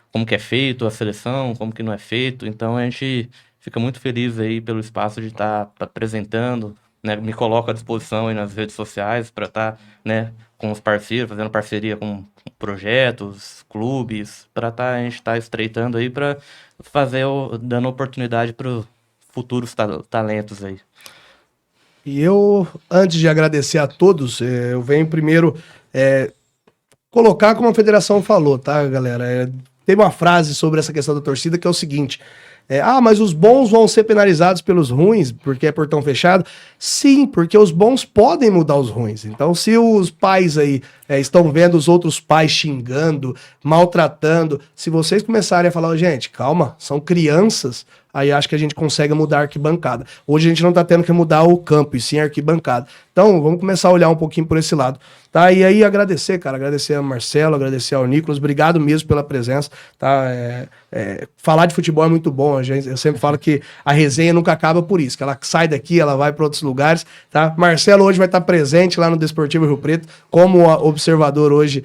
como que é feito a seleção, como que não é feito. Então a gente fica muito feliz aí pelo espaço de estar apresentando, né, me coloco à disposição aí nas redes sociais para estar, né, com os parceiros, fazendo parceria com projetos, clubes, para a gente estar estreitando aí para dando oportunidade para os futuros talentos aí. E eu, antes de agradecer a todos, eu venho primeiro colocar como a federação falou, tá, galera? Tem uma frase sobre essa questão da torcida que é o seguinte: mas os bons vão ser penalizados pelos ruins, porque é portão fechado? Sim, porque os bons podem mudar os ruins. Então, se os pais aí estão vendo os outros pais xingando, maltratando, se vocês começarem a falar, gente, calma, são crianças, aí acho que a gente consegue mudar a arquibancada. Hoje a gente não tá tendo que mudar o campo, e sim a arquibancada. Então, vamos começar a olhar um pouquinho por esse lado, tá? E aí agradecer, cara, agradecer ao Marcelo, agradecer ao Nicolas, obrigado mesmo pela presença, tá? Falar de futebol é muito bom, eu sempre falo que a resenha nunca acaba por isso, que ela sai daqui, ela vai para outros lugares, tá? Marcelo hoje vai estar presente lá no Desportivo Rio Preto, como observador hoje,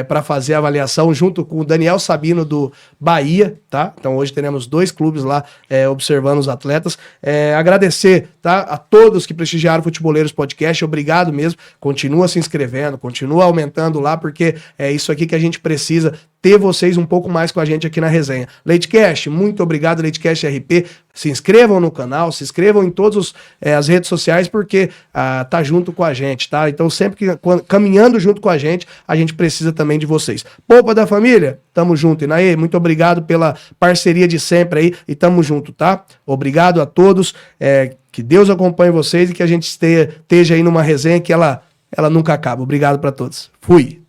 para fazer a avaliação, junto com o Daniel Sabino do Bahia, tá? Então hoje teremos 2 clubes lá observando os atletas. Agradecer, tá, a todos que prestigiaram o Futeboleiros Podcast, obrigado mesmo, continua se inscrevendo, continua aumentando lá, porque é isso aqui que a gente precisa, ter vocês um pouco mais com a gente aqui na resenha. Leitcast, muito obrigado, Leitcast RP. Se inscrevam no canal, se inscrevam em todas as redes sociais, porque tá junto com a gente, tá? Então, sempre que caminhando junto com a gente precisa também de vocês. Polpa da família, tamo junto. Inaê, muito obrigado pela parceria de sempre aí e tamo junto, tá? Obrigado a todos, que Deus acompanhe vocês e que a gente esteja aí numa resenha que ela nunca acaba. Obrigado pra todos. Fui!